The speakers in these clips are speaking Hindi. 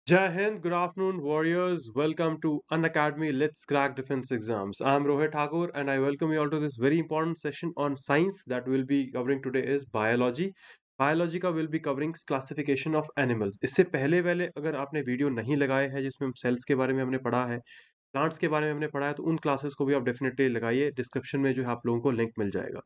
Jai Hind, good afternoon, warriors. Welcome to Unacademy Let's Crack Defense Exams. I'm Rohit Thakur and I welcome you all to this very important session on science that we'll be covering today is biology. Biology का will be covering classification of animals. इससे पहले पहले अगर आपने वीडियो नहीं लगाए हैं जिसमें हम सेल्स के बारे में हमने पढ़ा है, प्लांट्स के बारे में हमने पढ़ा है, तो उन क्लासेस को भी आप डेफिनेटली लगाइए। डिस्क्रिप्शन में जो है आप लोगों को लिंक मिल जाएगा।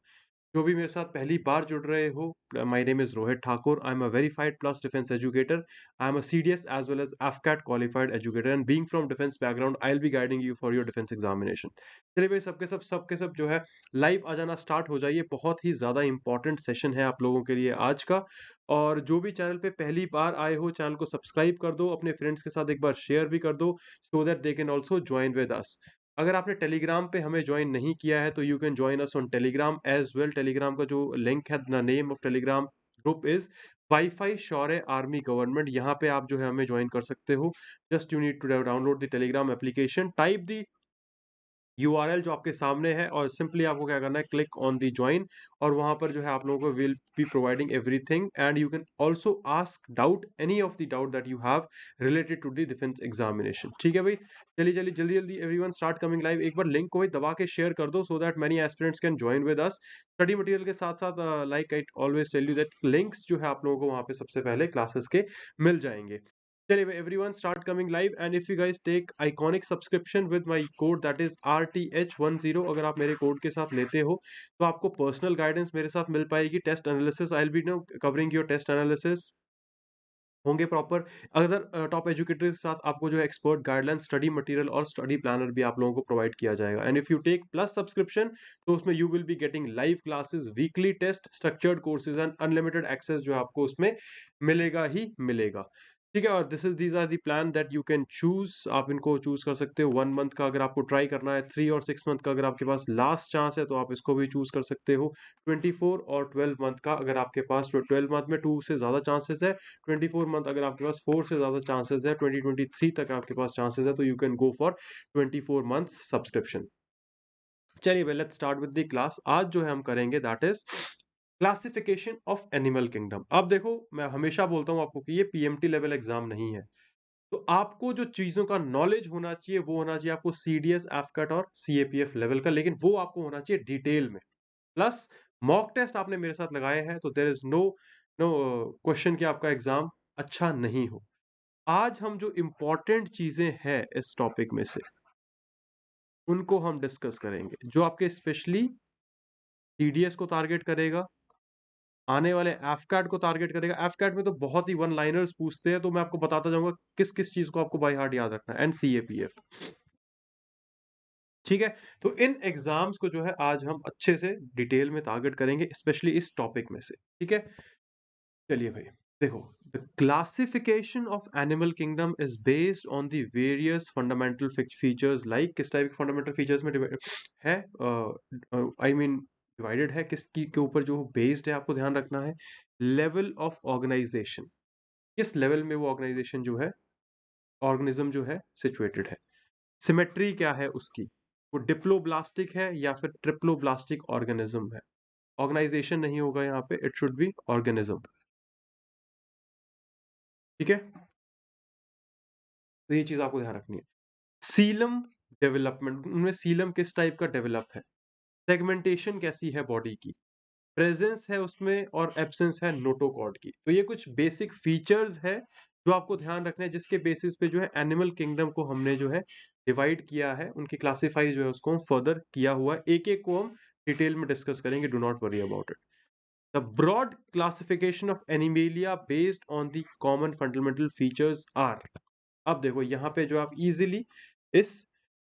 जो भी मेरे साथ पहली बार जुड़ रहे हो, my name is Rohit Thakur. I am a verified plus defence educator. I am a CDS as well as AFCAT qualified educator and being from defence background I will be guiding you for your defence examination. चलिए भाई, सबके सब जो है लाइव आ जाना स्टार्ट हो जाइए। बहुत ही ज़्यादा इंपॉर्टेंट सेशन है आप लोगों के लिए आज का। और जो भी चैनल पे पहली बार आए हो, चैनल को सब्सक्राइब कर दो, अपने फ्रेंड्स के साथ एक बार शेयर भी कर दो, so that they can also join with अस। अगर आपने टेलीग्राम पे हमें ज्वाइन नहीं किया है तो you can join us on Telegram as well. Telegram का जो लिंक है, the name of Telegram group is WiFi Shaurya army government. यहाँ पे आप जो है हमें ज्वाइन कर सकते हो। Just you need to download the Telegram application, type the URL जो आपके सामने है और सिंपली आपको क्या करना है, क्लिक ऑन दी ज्वाइन। और वहां पर जो है आप लोगों को will be providing everything and you can also ask doubt any of the doubt that you have related to the defence examination. ठीक है भाई, चलिए चलिए जल्दी जल्दी एवरीवन स्टार्ट कमिंग लाइव। एक बार लिंक को भाई दबा के शेयर कर दो so that many aspirants can join with us study material के साथ साथ। Like I always tell you that links जो है आप लोगों को वहां पे सबसे पहले क्लासेस के मिल जाएंगे। चलिए everyone start coming live and if you guys take iconic subscription with my code that is RTH10, अगर आप मेरे कोड के साथ लेते हो तो आपको पर्सनल गाइडेंस मेरे साथ मिल पाएगी। Test analysis I will be no covering your test analysis होंगे प्रॉपर। अगर टॉप एजुकेटर के साथ आपको जो है एक्सपर्ट गाइडलाइन, स्टडी मटेरियल और स्टडी प्लानर भी आप लोगों को प्रोवाइड किया जाएगा। And if you take plus subscription तो उसमें you will be getting live classes, weekly test, structured courses and unlimited access जो आपको उसमें मिलेगा ही मिलेगा। ठीक है, और these are the plan that you can choose. आप इनको चूज कर सकते हो। 1 मंथ का अगर आपको ट्राई करना है, 3 और 6 मंथ का अगर आपके पास लास्ट चांस है तो आप इसको भी चूज कर सकते हो। 24 और 12 मंथ का अगर आपके पास 12 मंथ में 2 से ज्यादा चांसेस है, 24 मंथ अगर आपके पास 4 से ज्यादा चांसेस है, 2023 तक आपके पास चांसेस है, तो you can go for 24 months subscription. चलिए भाई, let's start with the class. आज जो है हम करेंगे that is classification of animal kingdom. अब देखो, मैं हमेशा बोलता हूँ आपको कि ये पीएमटी लेवल एग्जाम नहीं है। तो आपको जो चीजों का नॉलेज होना चाहिए वो होना चाहिए आपको सीडीएस, एफकट और सीएपीएफ लेवल का, लेकिन वो आपको होना चाहिए डिटेल में। प्लस मॉक टेस्ट आपने मेरे साथ लगाए हैं तो there is no no question कि आपका एग्जाम अच्छा नहीं हो। आज हम जो इम्पोर्टेंट चीजें हैं इस टॉपिक में से उनको हम डिस्कस करेंगे, जो आपके स्पेशली सीडीएस को टारगेट करेगा, आने वाले एफकैट को टारगेट करेगा। एफकैट में तो बहुत ही वन लाइनर्स पूछते हैं, तो मैं आपको बताता जाऊंगा किस किस चीज को आपको बाय हार्ट याद रखना है। And CAPF. ठीक है, तो इन एग्जाम्स को जो है आज हम अच्छे से डिटेल में टारगेट करेंगे, स्पेशली इस टॉपिक में से। ठीक है, चलिए भाई, देखो, the classification of animal kingdom is based on the various fundamental features. Like किस टाइप के फंडामेंटल फीचर्स में है, आई मीन डिवाइडेड है, किसकी के ऊपर जो बेस्ड है आपको ध्यान रखना है। लेवल ऑफ ऑर्गेनाइजेशन, किस लेवल में वो ऑर्गेनाइजेशन जो है, ऑर्गेनिज्म जो है सिचुएटेड है। सिमेट्री क्या है उसकी, वो डिप्लोब्लास्टिक है या फिर ट्रिप्लोब्लास्टिक ऑर्गेनिज्म है। ऑर्गेनाइजेशन नहीं होगा यहाँ पे, इट शुड बी ऑर्गेनिज्म। ठीक है, तो ये चीज आपको ध्यान रखनी है। सीलम डेवलपमेंट, उनमें सीलम किस टाइप का डेवलप है, सेगमेंटेशन कैसी है बॉडी की, प्रेजेंस है उसमें और एब्सेंस है नोटोकॉर्ड की। तो ये कुछ बेसिक फीचर्स है जो आपको ध्यान रखना है, जिसके बेसिस पे जो है एनिमल किंगडम को हमने जो है डिवाइड किया है, उनकी क्लासिफाई जो है उसको हम फर्दर किया हुआ है। एक एक को हम डिटेल में डिस्कस करेंगे, do not worry about it. The broad classification of Animalia based on the common fundamental features are. अब देखो यहाँ पे जो आप इजीली इस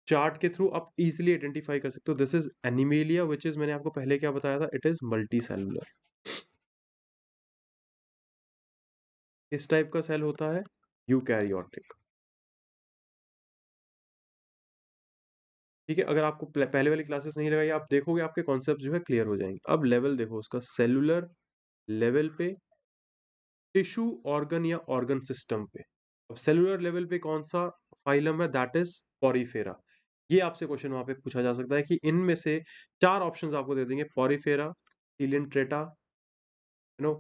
चार्ट के थ्रू आप इजीली आइडेंटिफाई कर सकते हो, this is animalia which is, मैंने आपको पहले क्या बताया था, इट इज मल्टी सेलुलर। किस टाइप का सेल होता है, यूकैरियोटिक। ठीक है, अगर आपको पहले वाली क्लासेस नहीं लगाई, आप देखोगे आपके कॉन्सेप्ट जो है क्लियर हो जाएंगे। अब लेवल देखो उसका, सेलुलर लेवल पे, टिश्यू ऑर्गन या ऑर्गन सिस्टम पे। अब सेलुलर लेवल पे कौन सा फाइलम है, दैट इज पॉरीफेरा। ये आपसे क्वेश्चन वहां पे पूछा जा सकता है कि इनमें से चार ऑप्शंस आपको दे देंगे, पॉरीफेरा, सीलियंट्रेटा, यू नो,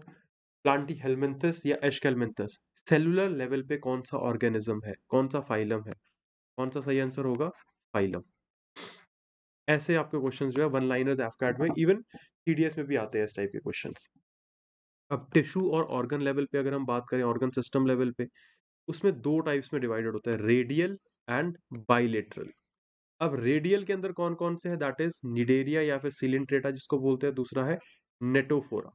प्लांटीहेल्मिन्थस या एशकेल्मिन्थस। सेलुलर लेवल पे कौन सा ऑर्गेनिज्म है, कौन सा फाइलम है, कौन सा सही आंसर होगा? फाइलम। ऐसे आपके क्वेश्चंस जो है वन लाइनर्स एफकैट में, इवन टीडीएस में भी आते हैं इस टाइप के क्वेश्चंस। अब टिश्यू और ऑर्गन लेवल पे अगर हम बात करें, ऑर्गन सिस्टम लेवल पे, उसमें दो टाइप्स में डिवाइडेड होता है, रेडियल एंड बाइलेटरल। अब रेडियल के अंदर कौन कौन से है? दैट इज निडेरिया या फिर सिलिंट्रेटा जिसको बोलते हैं, दूसरा है नेटोफोरा।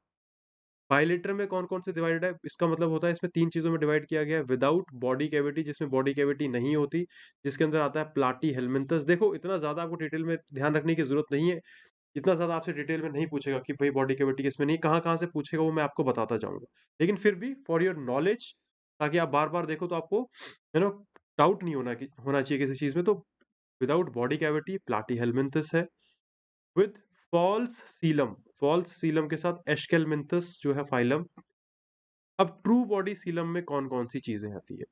बाइलेटर में कौन कौन से डिवाइडेड है? इसका मतलब होता है इसमें तीन चीजों में डिवाइड किया गया है, विदाउट बॉडी कैविटी, जिसमें बॉडी कैविटी नहीं होती, जिसके अंदर आता है प्लाटी हेलमिंथस। देखो इतना ज्यादा आपको डिटेल में ध्यान रखने की जरूरत नहीं है, इतना ज्यादा आपसे डिटेल में नहीं पूछेगा कि भाई बॉडी कैविटी किसमें नहीं, कहाँ कहाँ से पूछेगा वो मैं आपको बताता जाऊंगा, लेकिन फिर भी फॉर योर नॉलेज, ताकि आप बार बार देखो तो आपको डाउट नहीं होना चाहिए किसी चीज में। तो विदाउट बॉडी कैविटी प्लाटी हेलमिंथस है, विद फॉल्स सीलम के साथ एशकेलमिंथस जो है फाइलम। अब ट्रू बॉडी सीलम में कौन कौन सी चीजें आती है?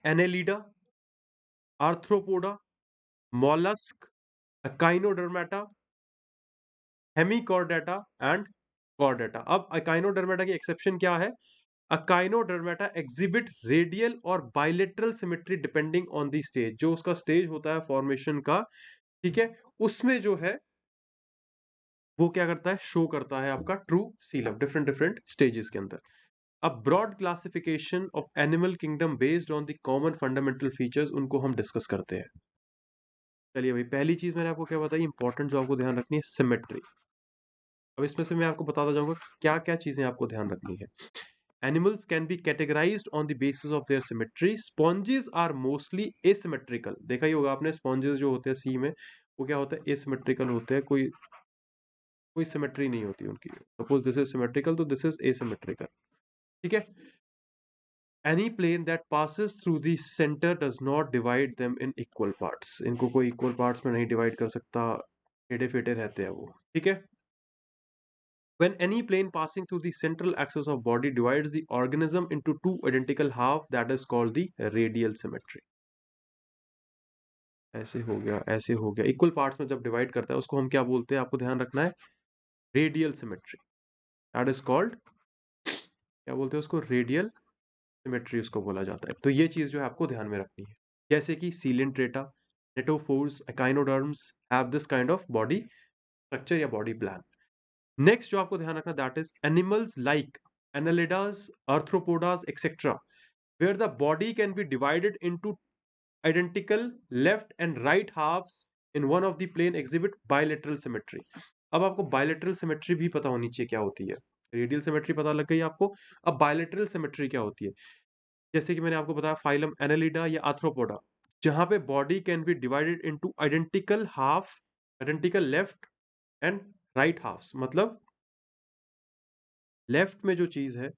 Annelida, arthropoda, mollusc, Echinodermata, Hemichordata and Chordata. अब अकाइनोडर्मेटा की एक्सेप्शन क्या है? अकाइनोडर्मेटा एग्जिबिट रेडियल और bilateral symmetry depending on the stage. जो उसका स्टेज होता है फॉर्मेशन का, ठीक है, उसमें जो है वो क्या करता है, शो करता है आपका true coelom different different stages के अंदर। अब broad classification of animal kingdom based on the common fundamental features, उनको हम डिस्कस करते हैं। चलिए भाई, पहली चीज मैंने आपको क्या बताई इंपॉर्टेंट, जो आपको ध्यान रखनी है, सिमेट्री। अब इसमें से मैं आपको बताता जाऊंगा क्या क्या चीजें आपको ध्यान रखनी है। Animals can be categorised on the basis of their symmetry. Sponges are mostly asymmetrical. देखा ही होगा आपने, स्पॉन्जेस जो होते हैं सी में, वो क्या होता है, एसिमेट्रिकल होते हैं, कोई कोई सिमेट्री नहीं होती उनकी। सपोज दिस इज सिमेट्रिकल तो दिस इज एसिमेट्रिकल, ठीक है। Any plane that passes through the centre does not divide them in equal parts. इनको कोई इक्वल पार्ट्स में नहीं डिवाइड कर सकता, टेढ़े फेटे रहते हैं वो, ठीक है। When any plane passing through the central axis of body divides the organism into two identical half, that is called the radial symmetry. ऐसे हो गया, ऐसे हो गया, इक्वल पार्ट्स में जब डिवाइड करता है उसको हम क्या बोलते हैं, आपको ध्यान रखना है, radial symmetry. That is called, क्या बोलते हैं उसको, रेडियल सिमेट्री उसको बोला जाता है। तो ये चीज जो है आपको ध्यान में रखनी है। जैसे कि Coelenterata, ctenophores, echinoderms have this kind of body structure या बॉडी प्लान। नेक्स्ट जो आपको ध्यान रखना, that is animals like annelidas, arthropodas etcetera, where the body can be divided into identical left and right halves in one of the plane exhibit bilateral symmetry. अब आपको bilateral symmetry भी पता होनी चाहिए क्या होती है। रेडियल सिमेट्री पता लग गई आपको, अब बायलेटरल सिमेट्री क्या होती है? जैसे कि मैंने आपको बताया फाइलम एनालिडा या आर्थ्रोपोडा, जहां पे body can be divided into identical half, identical left and right halves. मतलब लेफ्ट में जो चीज है,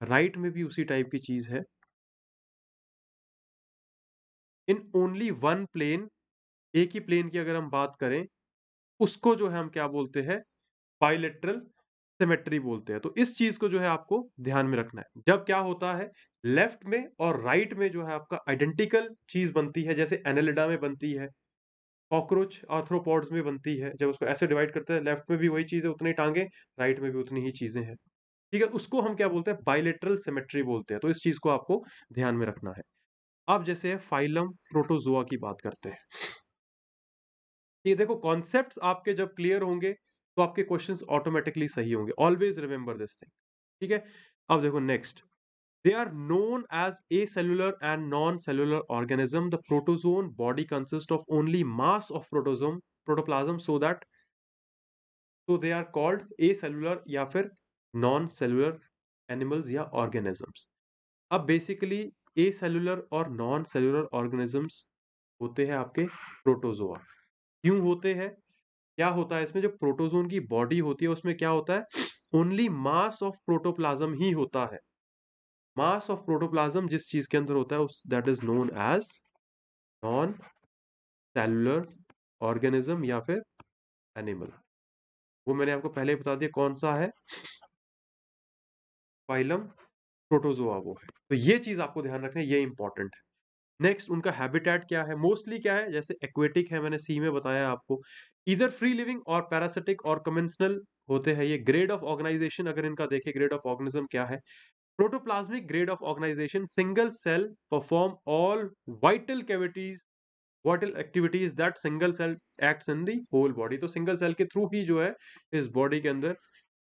राइट में भी उसी टाइप की चीज है, इन ओनली वन प्लेन, एक ही प्लेन की अगर हम बात करें, उसको जो है हम क्या बोलते हैं, बाइलेटरल सिमेट्री बोलते हैं। तो इस चीज को जो है आपको ध्यान में रखना है। जब क्या होता है, लेफ्ट में और राइट में जो है आपका आइडेंटिकल चीज बनती है, जैसे एनालिडा में बनती है, कॉकरोच आर्थ्रोपॉड्स में बनती है, जब उसको ऐसे डिवाइड करते हैं, लेफ्ट में भी वही चीज है, उतनी टांगे, राइट में भी उतनी ही चीजें हैं, ठीक है, उसको हम क्या बोलते हैं, बाइलेटरल सिमेट्री बोलते हैं। तो इस चीज को आपको ध्यान में रखना है। अब जैसे फाइलम प्रोटोजोआ की बात करते हैं, ये देखो कॉन्सेप्ट्स आपके जब क्लियर होंगे तो आपके क्वेश्चंस ऑटोमेटिकली सही होंगे। ऑलवेज रिमेंबर दिस थिंग, ठीक है। अब देखो next, they are known as a cellular and non cellular organism. The protozoan body consist of only mass of protosome protoplasm, so they are called a cellular या फिर नॉन सेलुलर एनिमल्स या ऑर्गेनिजम्स। अब बेसिकली ए सेलुलर और नॉन सेलुलर ऑर्गेनिजम्स होते हैं आपके प्रोटोजोआ। क्यों होते हैं, क्या होता है इसमें, जो प्रोटोजोन की बॉडी होती है उसमें क्या होता है, ओनली मास ऑफ प्रोटोप्लाज्म ही होता है। मास ऑफ प्रोटोप्लाज्म जिस चीज के अंदर होता है उस that is known as non cellular organism या फिर एनिमल। वो मैंने आपको पहले ही बता दिया कौन सा है, फाइलम प्रोटोजोआ वो है। तो ये चीज आपको ध्यान रखना है, ये इंपॉर्टेंट है। नेक्स्ट, उनका हैबिटेट क्या है, मोस्टली क्या है, जैसे एक्वेटिक है, मैंने सी में बताया आपको, इधर फ्री लिविंग और पैरासिटिक और कमेंशनल होते हैं ये ग्रेड ऑफ ऑर्गेनाइजेशन, अगर इनका देखें ग्रेड ऑफ ऑर्गेनिज्म क्या है। Protoplasmic grade of organisation, single cell perform all vital cavities vital activities that single cell acts in the whole body. तो सिंगल सेल के थ्रू ही जो है इस बॉडी के अंदर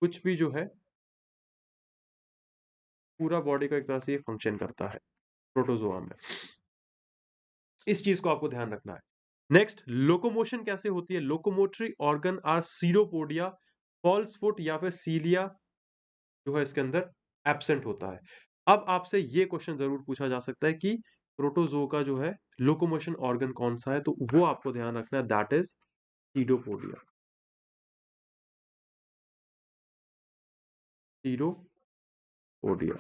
कुछ भी जो है पूरा बॉडी का एक तरह से ये फंक्शन करता है प्रोटोजोआ में। इस चीज को आपको ध्यान रखना है। नेक्स्ट, लोकोमोशन कैसे होती है। Locomotory organ are pseudopodia, false foot या फिर सीलिया जो है इसके अंदर एब्सेंट होता है। अब आपसे ये क्वेश्चन जरूर पूछा जा सकता है कि प्रोटोजो का जो है लोकोमोशन ऑर्गन कौन सा है, तो वो आपको ध्यान रखना है, दैट इज सीडोपोडिया। सीडोपोडिया,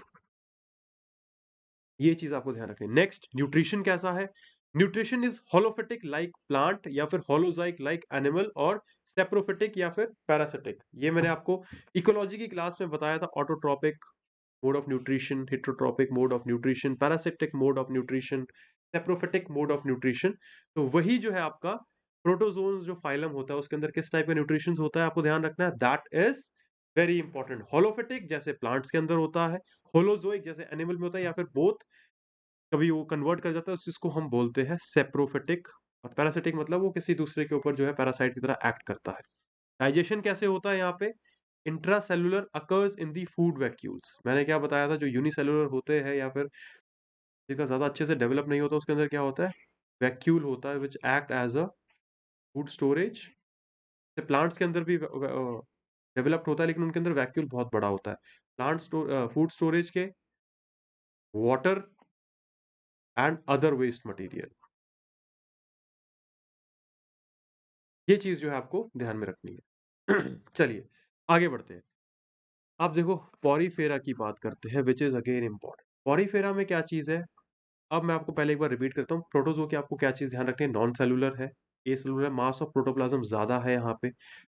ये चीज आपको ध्यान रखनी है। नेक्स्ट, न्यूट्रिशन कैसा है। न्यूट्रिशन इज होलोफिटिक लाइक प्लांट या फिर होलोजाइक लाइक एनिमल, और सेप्रोफिटिक या फिर पैरासिटिक। ये मैंने आपको इकोलॉजी की क्लास में बताया था। Autotrophic mode of nutrition, heterotrophic mode of nutrition, parasitic mode of nutrition, saprophytic mode of nutrition. तो वही जो है आपका प्रोटोजोन्स जो फाइलम होता है उसके अंदर किस टाइप का न्यूट्रिशन होता है आपको ध्यान रखना है, दैट इज वेरी इंपॉर्टेंट। होलोफिटिक जैसे प्लांट्स के अंदर होता है, होलोजोइक जैसे एनिमल में होता है, या फिर बोथ कभी वो कन्वर्ट कर जाता है, उस चीज को हम बोलते हैं सेप्रोफिटिक। और पैरासिटिक मतलब वो किसी दूसरे के ऊपर जो है पैरासाइट की तरह एक्ट करता है। डाइजेशन कैसे होता है यहाँ पे, intracellular occurs in the food vacuoles. मैंने क्या बताया था, जो यूनिसेलुलर होते हैं या फिर जिनका ज्यादा अच्छे से डेवलप नहीं होता उसके अंदर क्या होता है, वैक्यूल होता है which act as a food storage. Plants के अंदर भी डेवलप्ड होता है लेकिन उनके अंदर वैक्यूल बहुत बड़ा होता है। फूड स्टोरेज के water and other waste material, ये चीज जो है आपको ध्यान में रखनी है। चलिए आगे बढ़ते हैं। आप देखो पॉरीफेरा की बात करते हैं विच इज अगेन इंपॉर्टेंट। पॉरीफेरा में क्या चीज है, अब मैं आपको पहले एक बार रिपीट करता हूँ। प्रोटोजो की आपको क्या चीज ध्यान रखनी है, नॉन सेलुलर है, ए सेलुलर, मास ऑफ प्रोटोप्लाज्म ज्यादा है यहाँ पे।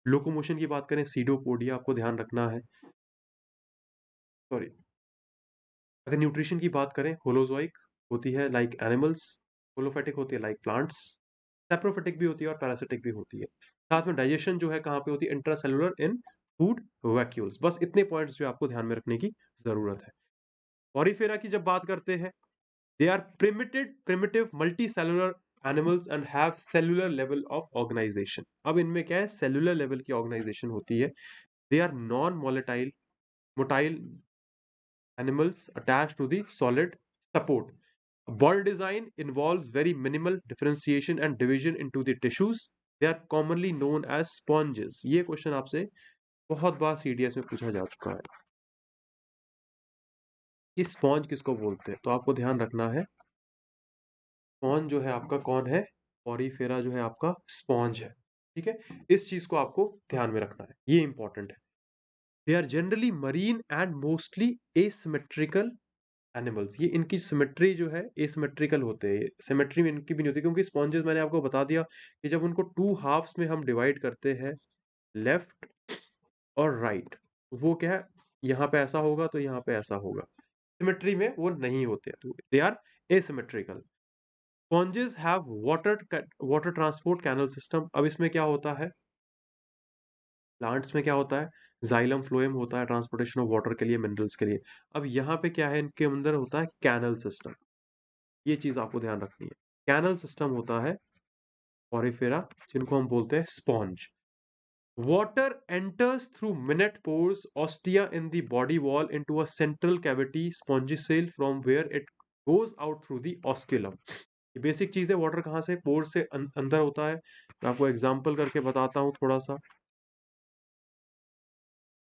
लोकोमोशन की बात करें सीडोपोडिया आपको ध्यान रखना है, सॉरी। अगर न्यूट्रिशन की बात करें होलोजोइक होती है लाइक एनिमल्स, होलोफैटिक होती है लाइक प्लांट्स, सेप्रोफिटिक भी होती है और पैरासिटिक भी होती है। साथ में डाइजेशन जो है कहाँ पे होती है, इंट्रासेलुलर इन फूड वैक्यूल्स। बस इतने पॉइंट्स जो आपको ध्यान में रखने की जरूरत है। पॉरीफेरा की जब बात करते हैं, they are primitive multicellular animals and have cellular level of organization। अब इनमें क्या है, सेलुलर लेवल की ऑर्गेनाइजेशन होती है। They are non motile motile animals attached to the solid support। Ball design involves very minimal differentiation and division into the tissues। They are commonly known as sponges। ये क्वेश्चन आपसे बहुत बार सीडीएस में पूछा जा चुका है कि स्पॉन्ज किसको बोलते हैं, तो आपको ध्यान रखना है स्पॉन्ज जो है आपका कौन है, पॉरीफेरा जो है आपका स्पॉन्ज है। ठीक है, इस चीज को आपको ध्यान में रखना है, ये इंपॉर्टेंट है। They are generally marine and mostly asymmetrical animals. ये इनकी सिमेट्री जो है एसिमेट्रिकल होते हैं, सिमेट्री में इनकी भी नहीं होती, क्योंकि स्पॉन्जेस मैंने आपको बता दिया कि जब उनको टू हाफ्स में हम डिवाइड करते हैं, लेफ्ट और राइट, वो क्या है, यहाँ पे ऐसा होगा तो यहाँ पे ऐसा होगा, सिमेट्री में वो नहीं होते, तो they are asymmetrical. Sponges have water transport canal system. अब इसमें क्या होता है, प्लांट्स में क्या होता है, जाइलम फ्लोएम होता है ट्रांसपोर्टेशन ऑफ वाटर के लिए, मिनरल्स के लिए। अब यहाँ पे क्या है, इनके अंदर होता है कैनल सिस्टम। ये चीज आपको ध्यान रखनी है, कैनल सिस्टम होता है पॉरीफेरा, जिनको हम बोलते हैं sponge. Water enters through minute pores ostia in the body wall into a central cavity spongicle from where it goes out through the osculum। ये बेसिक चीज है, वाटर कहाँ से, पोर से अंदर होता है। मैं आपको एग्जांपल करके बताता हूँ थोड़ा सा।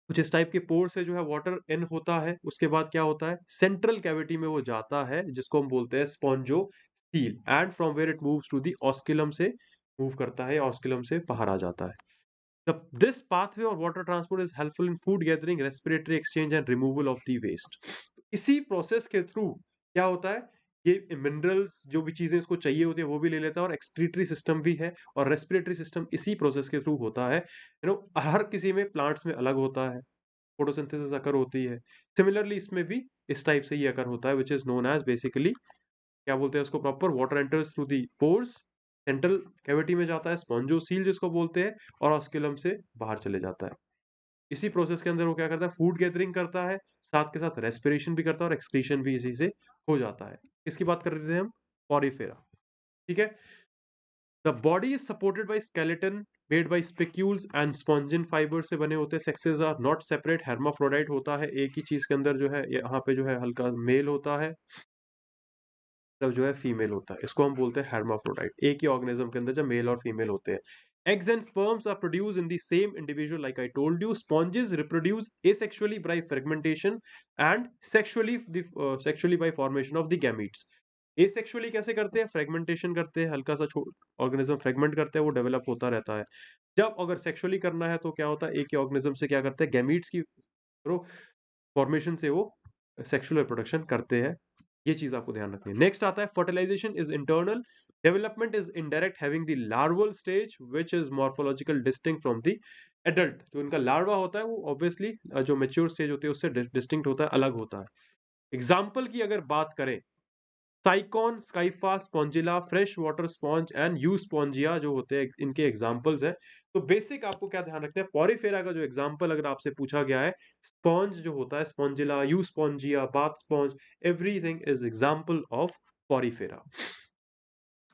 कुछ इस टाइप के पोर से जो है वाटर इन होता है, उसके बाद क्या होता है, सेंट्रल कैविटी में वो जाता है जिसको हम बोलते हैं spongocoel, and from where it moves to the osculum से मूव करता है, ऑस्किलम से बाहर आ जाता है। This pathway or water transport is helpful in food gathering, respiratory exchange and removal of the waste। इसी प्रोसेस के थ्रू क्या होता है, ये मिनरल्स जो भी चीजें इसको चाहिए होती है वो भी ले लेता है, और एक्सक्रीटरी सिस्टम भी है, और रेस्पिरेटरी सिस्टम इसी प्रोसेस के थ्रू होता है। हर किसी में प्लांट्स में अलग होता है, फोटोसिंथेसिस अकर होती है, सिमिलरली इसमें भी इस टाइप से ही अकर होता है, which is known as basically, क्या बोलते हैं उसको proper, water enters through the pores, central cavity में जाता है, स्पॉन्जोसील जिसको बोलते हैं, और ऑस्कुलम से बाहर चले जाता है। इसी प्रोसेस के अंदर वो क्या करता है, फूड गैदरिंग करता है, साथ के साथ रेस्पिरेशन भी करता है और एक्सक्रीशन भी इसी से हो जाता है। किसकी बात कर रहे थे हम? पॉरीफेरा। ठीक है? The body is supported by skeleton made by spicules and spongin fibre से बने होते हैं। सेक्सेस आर नॉट सेपरेट, हेर्माफ्रोडाइट होता है एक ही चीज के अंदर, जो है यहाँ पे जो है हल्का मेल होता है, तब जो है फीमेल होता है। इसको हम बोलते हैं हेर्माफ्रोडाइट। एक ही ऑर्गेनिज्म के अंदर जब मेल और फीमेल होते हैं। Eggs and sperms are produced in the same individual, like I told you. Sponges reproduce asexually by fragmentation and sexually by formation of the gametes. Asexually कैसे करते हैं? फ्रेगमेंटेशन करते हैं, हल्का सा ऑर्गेनिज्म फ्रेगमेंट करते हैं, वो डेवलप होता रहता है। जब अगर सेक्सुअली करना है तो क्या होता है, एक ही ऑर्गेनिज्म से क्या करते हैं, गैमीट्स की फॉर्मेशन से वो सेक्सुअल रिप्रोडक्शन करते हैं। ये चीज आपको ध्यान रखनी है। नेक्स्ट आता है fertilisation is internal, development is indirect, having the larval stage which is morphological distinct from the adult. जो इनका लार्वा होता है वो ऑब्वियसली जो मेच्योर स्टेज होती है उससे डिस्टिंक्ट होता है, अलग होता है। एग्जाम्पल की अगर बात करें, Sycon, Scypha, Spongilla, fresh water sponge and Euspongia जो होते हैं, इनके एग्जांपल्स हैं। तो बेसिक आपको क्या ध्यान रखना है, पॉरीफेरा का जो एग्जांपल अगर आपसे पूछा गया है, स्पॉन्ज जो होता है, Spongilla, you Spongia, bath sponge, everything is example of Porifera.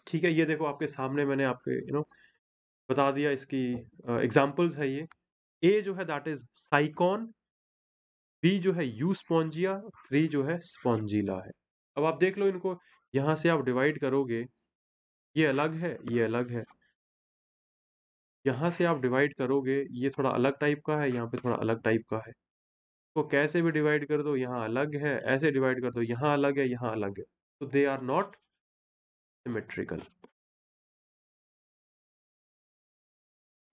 ठीक है, ये देखो आपके सामने मैंने आपके बता दिया, इसकी एग्जांपल्स है ये। ए जो है दैट इज साइकॉन, बी जो है यू स्पॉन्जिया, थ्री जो है स्पॉन्जिला है। अब आप देख लो इनको, यहां से आप डिवाइड करोगे, ये अलग है, ये अलग है। यहाँ से आप डिवाइड करोगे, ये थोड़ा अलग टाइप का है, यहाँ पे थोड़ा अलग टाइप का है। तो कैसे भी डिवाइड कर दो, यहाँ अलग है, ऐसे डिवाइड कर दो, यहाँ अलग है, यहाँ अलग है। तो दे आर नॉट सिमेट्रिकल,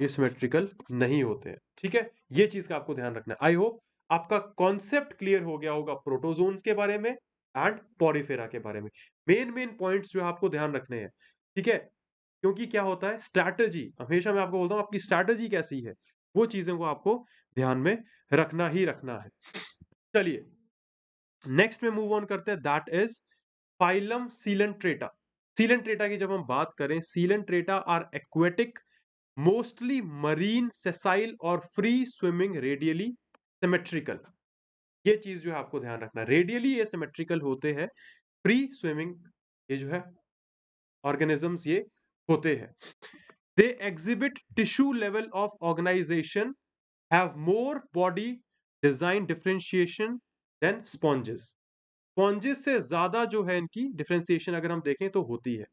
ये सिमेट्रिकल नहीं होते हैं। ठीक है, ये चीज का आपको ध्यान रखना है। आई होप आपका कॉन्सेप्ट क्लियर हो गया होगा प्रोटोजोन्स के बारे में एंड पॉरीफेरा के बारे में। मेन मेन पॉइंट्स जो आपको ध्यान रखने हैं। ठीक है, क्योंकि क्या होता है, स्ट्रैटेजी, हमेशा मैं आपको बोलता हूँ आपकी स्ट्रैटेजी कैसी है, वो चीजों को आपको ध्यान में रखना ही रखना है। चलिए नेक्स्ट में मूव ऑन करते हैं, that is phylum Coelenterata. Coelenterata की जब हम बात करें, Coelenterata are aquatic, mostly marine, sessile और फ्री स्विमिंग, रेडियली सिमेट्रिकल। ये चीज जो है आपको ध्यान रखना है, रेडियली ये सिमेट्रिकल होते हैं, फ्री स्विमिंग ये जो है ऑर्गेनिजम्स ये होते हैं। They exhibit tissue level of organisation, have more body design differentiation than sponges. Sponges से ज्यादा जो है इनकी डिफरेंशिएशन अगर हम देखें तो होती है।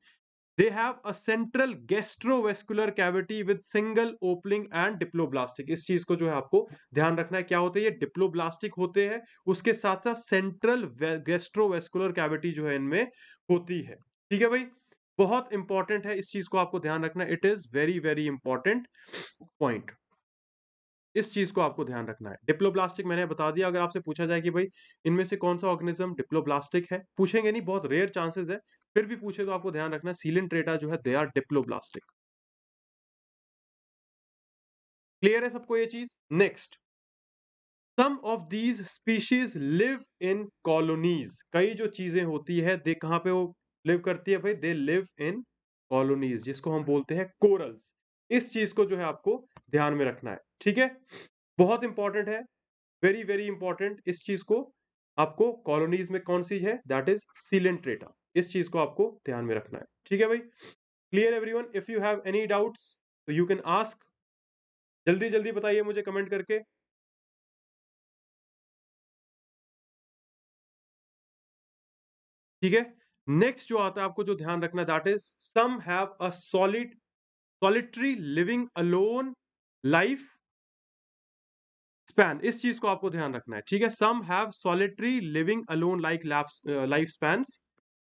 They have a central gastrovascular cavity with single opening and diploblastic. इस चीज को जो है आपको ध्यान रखना है, क्या होते हैं ये, डिप्लोब्लास्टिक होते हैं, उसके साथ साथ सेंट्रल गैस्ट्रोवेस्कुलर कैविटी जो है इनमें होती है। ठीक है भाई, बहुत इंपॉर्टेंट है, इस चीज को आपको ध्यान रखना, it is very very important point. इस चीज को आपको ध्यान रखना है। डिप्लोब्लास्टिक मैंने बता दिया, अगर आपसे पूछा जाए कि भाई इनमें से कौन सा ऑर्गेनिज्म डिप्लोब्लास्टिक है, पूछेंगे नहीं, बहुत रेयर चांसेस है, फिर भी पूछे तो आपको ध्यान रखना सीलेंट्रेटा जो है दे आर डिप्लोब्लास्टिक। क्लियर है सबको ये चीज? Next, some of these species live in colonies. कई जो चीजें होती है दे कहां पे वो लिव करती है भाई, दे लिव इन कॉलोनीज, जिसको हम बोलते हैं कोरल्स। इस चीज को जो है आपको ध्यान में रखना है। ठीक है, बहुत इंपॉर्टेंट है, वेरी वेरी इंपॉर्टेंट। इस चीज को आपको, कॉलोनीज में कौन सी है, दैट इज सीलेंट्रेटा, इस चीज को आपको ध्यान में रखना है। ठीक है भाई, clear everyone? If you have any doubts तो यू कैन आस्क, जल्दी जल्दी बताइए मुझे कमेंट करके। ठीक है, नेक्स्ट जो आता है आपको जो ध्यान रखना, that is some have a solitary living alone life span. इस चीज को आपको ध्यान रखना है। ठीक है, some have solitary living alone like life spans,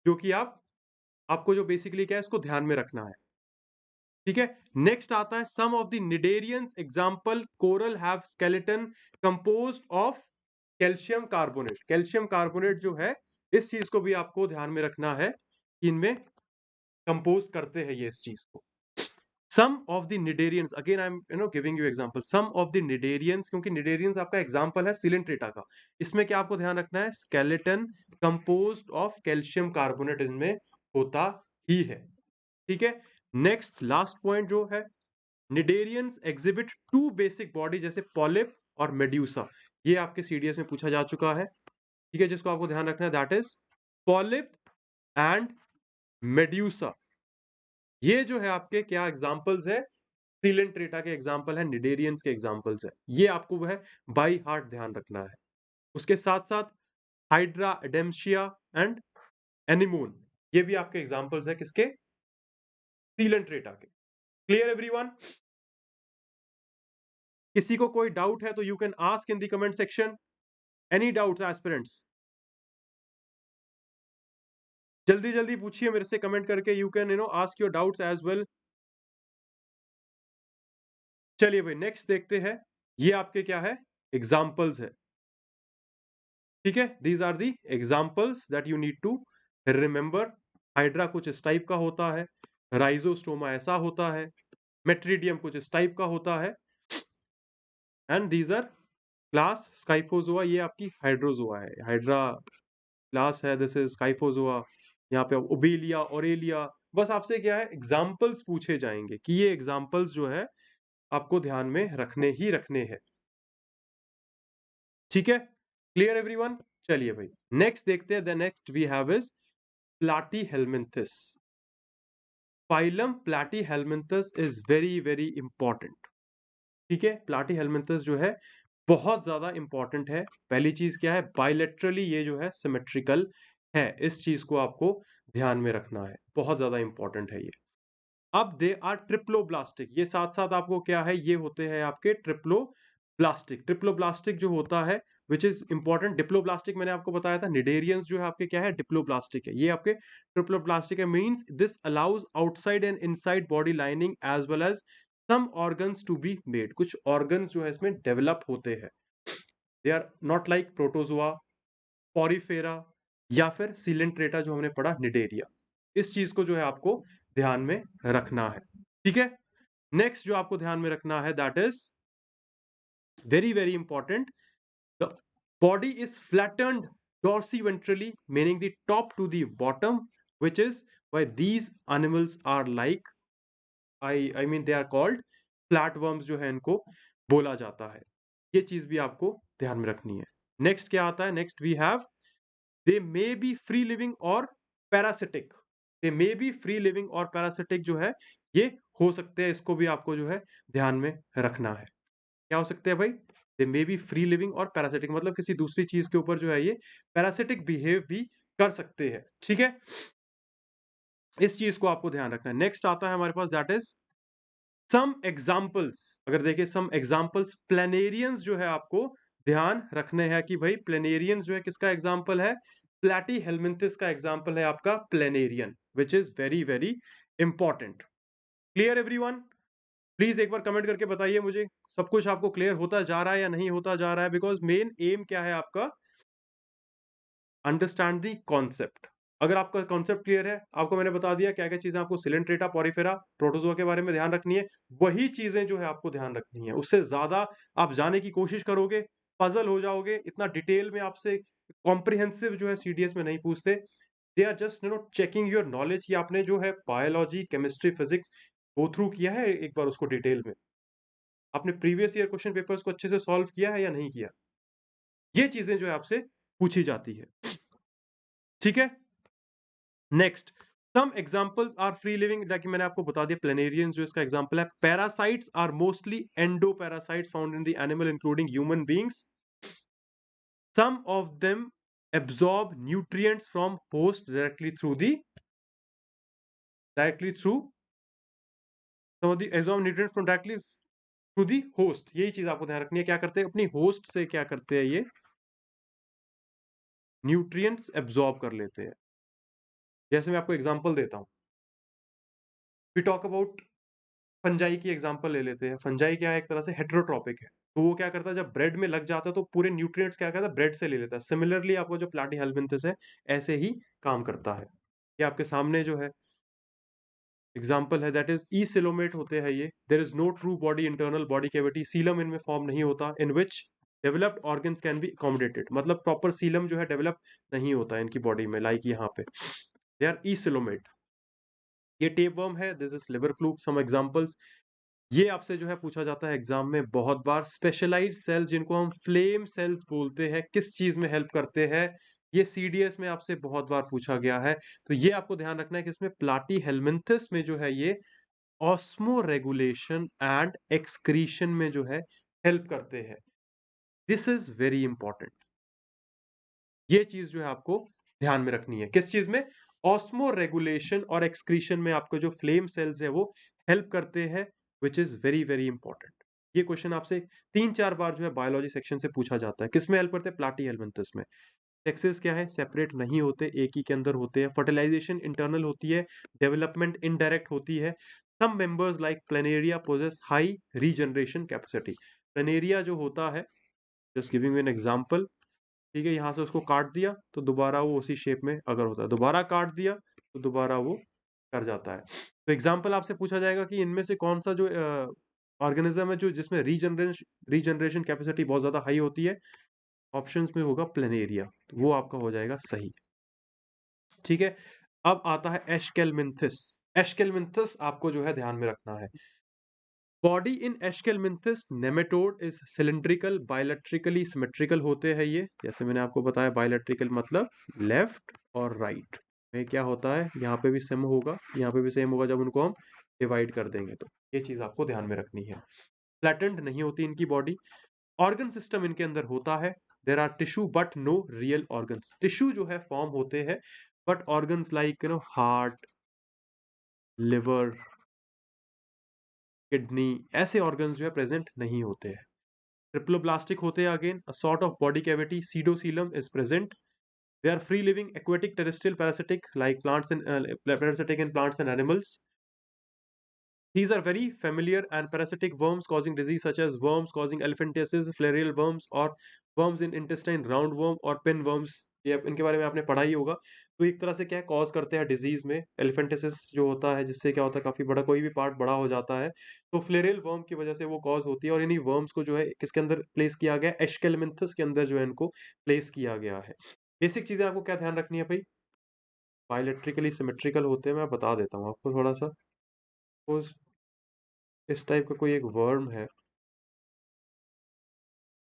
जो कि आपको जो बेसिकली क्या है इसको ध्यान में रखना है। ठीक है, नेक्स्ट आता है some of the cnidarians, example coral have skeleton composed of calcium carbonate. Calcium carbonate जो है, इस चीज को भी आपको ध्यान में रखना है, इनमें कंपोज करते हैं ये इस चीज को। Some of the cnidarians, again I am giving you example, some of the cnidarians, क्योंकि निडेरियंस आपका एग्जांपल है सिलेंट्रेटा का, इसमें क्या आपको ध्यान रखना है, skeleton composed of calcium carbonate इनमें होता ही है। ठीक है, नेक्स्ट लास्ट पॉइंट जो है, cnidarians exhibit two basic body, जैसे पॉलिप और मेड्यूसा। ये आपके सीडीएस में पूछा जा चुका है, ठीक है, जिसको आपको ध्यान रखना है, that is polyp and medusa. ये जो है आपके क्या एग्जाम्पल्स है, सीलेंट्रेटा के एग्जाम्पल है, निडेरियंस के एग्जाम्पल्स है। ये आपको वो है बाई हार्ट ध्यान रखना है। उसके साथ साथ हाइड्रा, एडेम्शिया एंड एनिमोन, ये भी आपके एग्जाम्पल्स है किसके, सीलेंट्रेटा के। Clear everyone? किसी को कोई डाउट है तो you can ask in the comment section. Any doubts aspirants? जल्दी जल्दी पूछिए मेरे से कमेंट करके, you can ask your doubts as well. चलिए भाई नेक्स्ट देखते हैं। ये आपके क्या है, एग्जाम्पल्स है, ठीक है। These are the examples that you need to remember. Hydra कुछ इस टाइप का होता है, राइजोस्टोमा ऐसा होता है, मेट्रीडियम कुछ इस टाइप का होता है, and these are class Scyphozoa. ये आपकी हाइड्रोजोआ है, हाइड्रा क्लास है, दिस इज स्काइफोजोआ। यहाँ पे ओबेलिया, ओरेलिया। बस आपसे क्या है, एग्जाम्पल्स पूछे जाएंगे कि ये एग्जाम्पल्स जो है आपको ध्यान में रखने ही रखने हैं, ठीक है। Clear everyone? चलिए भाई नेक्स्ट देखते हैं। The next we have is Platyhelminthes. Phylum Platyhelminthes is very very important, ठीक है। प्लाटीहेल्मिन्थस जो है बहुत ज्यादा इंपॉर्टेंट है। पहली चीज क्या है, बायलेटरली ये जो है सिमेट्रिकल है, इस चीज को आपको ध्यान में रखना है, बहुत ज्यादा इंपॉर्टेंट है ये। अब दे आर ट्रिप्लोब्लास्टिक, ये साथ साथ आपको क्या है, ये होते हैं आपके ट्रिप्लोब्लास्टिक। ट्रिप्लोब्लास्टिक जो होता है विच इज इंपॉर्टेंट, डिप्लोब्लास्टिक मैंने आपको बताया था, निडेरियंस जो है आपके क्या है, डिप्लोब्लास्टिक है। ये आपके ट्रिप्लोब्लास्टिक है, means this allows outside and inside body lining as well as some organs to be made. कुछ ऑर्गन्स जो है इसमें डेवलप होते हैं। They are not like protozoa, porifera या फिर सिलेंट्रेटा जो हमने पढ़ा, निडेरिया। इस चीज को जो है आपको ध्यान में रखना है, ठीक है। नेक्स्ट जो आपको ध्यान में रखना है, that is very very important, the body is flattened dorsoventrally, meaning the top to the bottom, which is why these animals are like, I mean they are called flatworms जो है इनको बोला जाता है। ये चीज भी आपको ध्यान में रखनी है। नेक्स्ट क्या आता है, next we have they may be free living और parasitic. They may be free living और पैरासिटिक जो है ये हो सकते हैं, इसको भी आपको जो है ध्यान में रखना है। क्या हो सकते हैं भाई, दे मे बी फ्री लिविंग और पैरासिटिक, मतलब किसी दूसरी चीज के ऊपर जो है ये पैरासिटिक बिहेव भी कर सकते हैं, ठीक है। इस चीज को आपको ध्यान रखना है। नेक्स्ट आता है हमारे पास, दैट इज सम एग्जाम्पल्स। अगर देखिए सम एग्जाम्पल्स, प्लेनेरियंस जो है आपको ध्यान रखने हैं कि भाई प्लेनेरियंस जो है किसका एग्जाम्पल है, प्लैटीहेल्मिन्थस का एग्जाम्पल है आपका planarian, which is very very important. Clear everyone? Please एक बार कमेंट करके बताइए मुझे, सब कुछ आपको क्लियर होता जा रहा है या नहीं होता जा रहा है, बिकॉज मेन एम क्या है आपका, अंडरस्टैंड दी कॉन्सेप्ट। अगर आपका कॉन्सेप्ट क्लियर है, आपको मैंने बता दिया क्या क्या चीजें आपको सिलेंट्रेटा, पॉरीफेरा, प्रोटोजोआ के बारे में ध्यान रखनी है, वही चीजें जो है आपको ध्यान रखनी है। उससे ज्यादा आप जाने की कोशिश करोगे, पजल हो जाओगे। इतना डिटेल में आपसे कॉम्प्रिहेंसिव जो है सीडीएस में नहीं पूछते। They are just checking your knowledge, कि आपने जो है biology, chemistry, physics go through किया है एक बार उसको डिटेल में, आपने प्रीवियस ईयर क्वेश्चन पेपर्स को अच्छे से सॉल्व किया है या नहीं किया। ये चीजें जो है आपसे पूछी जाती है, ठीक है। Next, some examples are free living, जैसे मैंने आपको बता दिया प्लेनेरियंस जो इसका एग्जांपल है। Parasites are mostly endoparasites found in the animal including human beings. Some of them absorb nutrients from host directly through some of the absorb nutrients from directly through the host। यही चीज आपको ध्यान रखनी है, क्या करते हैं अपनी होस्ट से, क्या करते हैं ये न्यूट्रिएंट्स एब्जॉर्ब कर लेते हैं। जैसे मैं आपको एग्जांपल देता हूं, वी टॉक अबाउट फंजाई की एग्जांपल ले लेते हैं। फंजाई क्या है, एक तरह से हेटेरोट्रॉपिक है, तो वो क्या करता है जब ब्रेड में लग जाता है तो पूरे न्यूट्रिएंट्स क्या करता है ब्रेड से ले लेता है। सिमिलरली आपको जो प्लैटीहेल्मिन्थस है ऐसे ही काम करता है। ये आपके सामने जो है एग्जाम्पल है, दैट इज ई सिलोमेट होते हैं ये। There is no true body internal body cavity, coelom इनमें फॉर्म नहीं होता, in which developed organs can be accommodated, मतलब प्रॉपर सीलम जो है डेवलप नहीं होता है इनकी बॉडी में, लाइक यहाँ पे दे आर ई सिलोमेट। ये टेप वर्म है, this is liver fluke. Some examples, ये आपसे जो है पूछा जाता है एग्जाम में बहुत बार। स्पेशलाइज्ड सेल्स जिनको हम फ्लेम सेल्स बोलते हैं, किस चीज में हेल्प करते हैं? ये सीडीएस में आपसे बहुत बार पूछा गया है। तो ये आपको ध्यान रखना है कि इसमें प्लाटी हेलमिंथस में जो है ये ऑस्मो रेगुलेशन एंड एक्सक्रीशन में जो है हेल्प करते हैं। This is very important. ये चीज जो है आपको ध्यान में रखनी है। किस चीज में? ऑस्मो रेगुलेशन और एक्सक्रीशन में आपको जो फ्लेम सेल्स है वो हेल्प करते हैं, which is very very important. ये क्वेश्चन आपसे 3-4 बार जो है बायोलॉजी सेक्शन से पूछा जाता है। किसमें हेल्प करते हैं? प्लाटी हेलमिंथस में। सेक्सेस क्या है? सेपरेट नहीं होते, एक ही के अंदर होते हैं। फर्टिलाइजेशन इंटरनल होती है, डेवलपमेंट इनडायरेक्ट होती है। Some members like planaria possess high regeneration capacity. Planaria जो होता है, जस्ट गिविंग एन एग्जांपल, ठीक है, यहाँ से उसको काट दिया तो दोबारा वो उसी शेप में अगर होता है, दोबारा काट दिया तो दोबारा वो कर जाता है। तो एग्जाम्पल आपसे पूछा जाएगा कि इनमें से कौन सा जो ऑर्गेनिज्म है जो जिसमें रीजनरेशन कैपेसिटी बहुत ज्यादा हाई होती है? ऑप्शंस में होगा प्लेनेरिया, तो वो आपका हो जाएगा सही। ठीक है, अब आता है एशकेलमिंथिस। एशकेलमिंथिस आपको जो है ध्यान में रखना है। Body in Aschelminthes nematode is cylindrical bilaterally symmetrical होते हैं ये, जैसे मैंने आपको बताया बायलैट्रिकल मतलब लेफ्ट और राइट में क्या होता है, यहाँ पे भी सेम होगा, यहाँ पे भी सेम होगा जब उनको हम डिवाइड कर देंगे। तो ये चीज आपको ध्यान में रखनी है। फ्लैटेंड नहीं होती इनकी बॉडी। ऑर्गन सिस्टम इनके अंदर होता है। There are tissue but no real organs. Tissue जो है फॉर्म होते हैं, but organs like heart, liver, kidney, ऐसे ऑर्गन्स जो है प्रेजेंट नहीं होते हैं। ट्रिप्लोब्लास्टिक होते हैं again, a sort of body cavity, pseudocoelom is present. They are free living aquatic terrestrial parasitic like plants and parasitic in plants and animals. These are very familiar and parasitic worms causing disease such as worms causing elephantiasis, filarial worms or worms in intestine, roundworm और pinworms। ये इनके बारे में आपने पढ़ा ही होगा। तो एक तरह से क्या कॉज करते हैं डिजीज में? एलिफेंटिसिस जो होता है, जिससे क्या होता है काफी बड़ा कोई भी पार्ट बड़ा हो जाता है, तो फ्लेरियल वर्म की वजह से वो कॉज होती है। और इन्हीं वर्म्स को जो है किसके अंदर प्लेस किया गया? एशकेलमिंथस के अंदर जो है इनको प्लेस किया गया है। बेसिक चीजें आपको क्या ध्यान रखनी है भाई? बायोइलेक्ट्रिकली सिमेट्रिकल होते हैं, मैं बता देता हूँ आपको थोड़ा सा। सपोज इस टाइप का कोई एक वर्म है,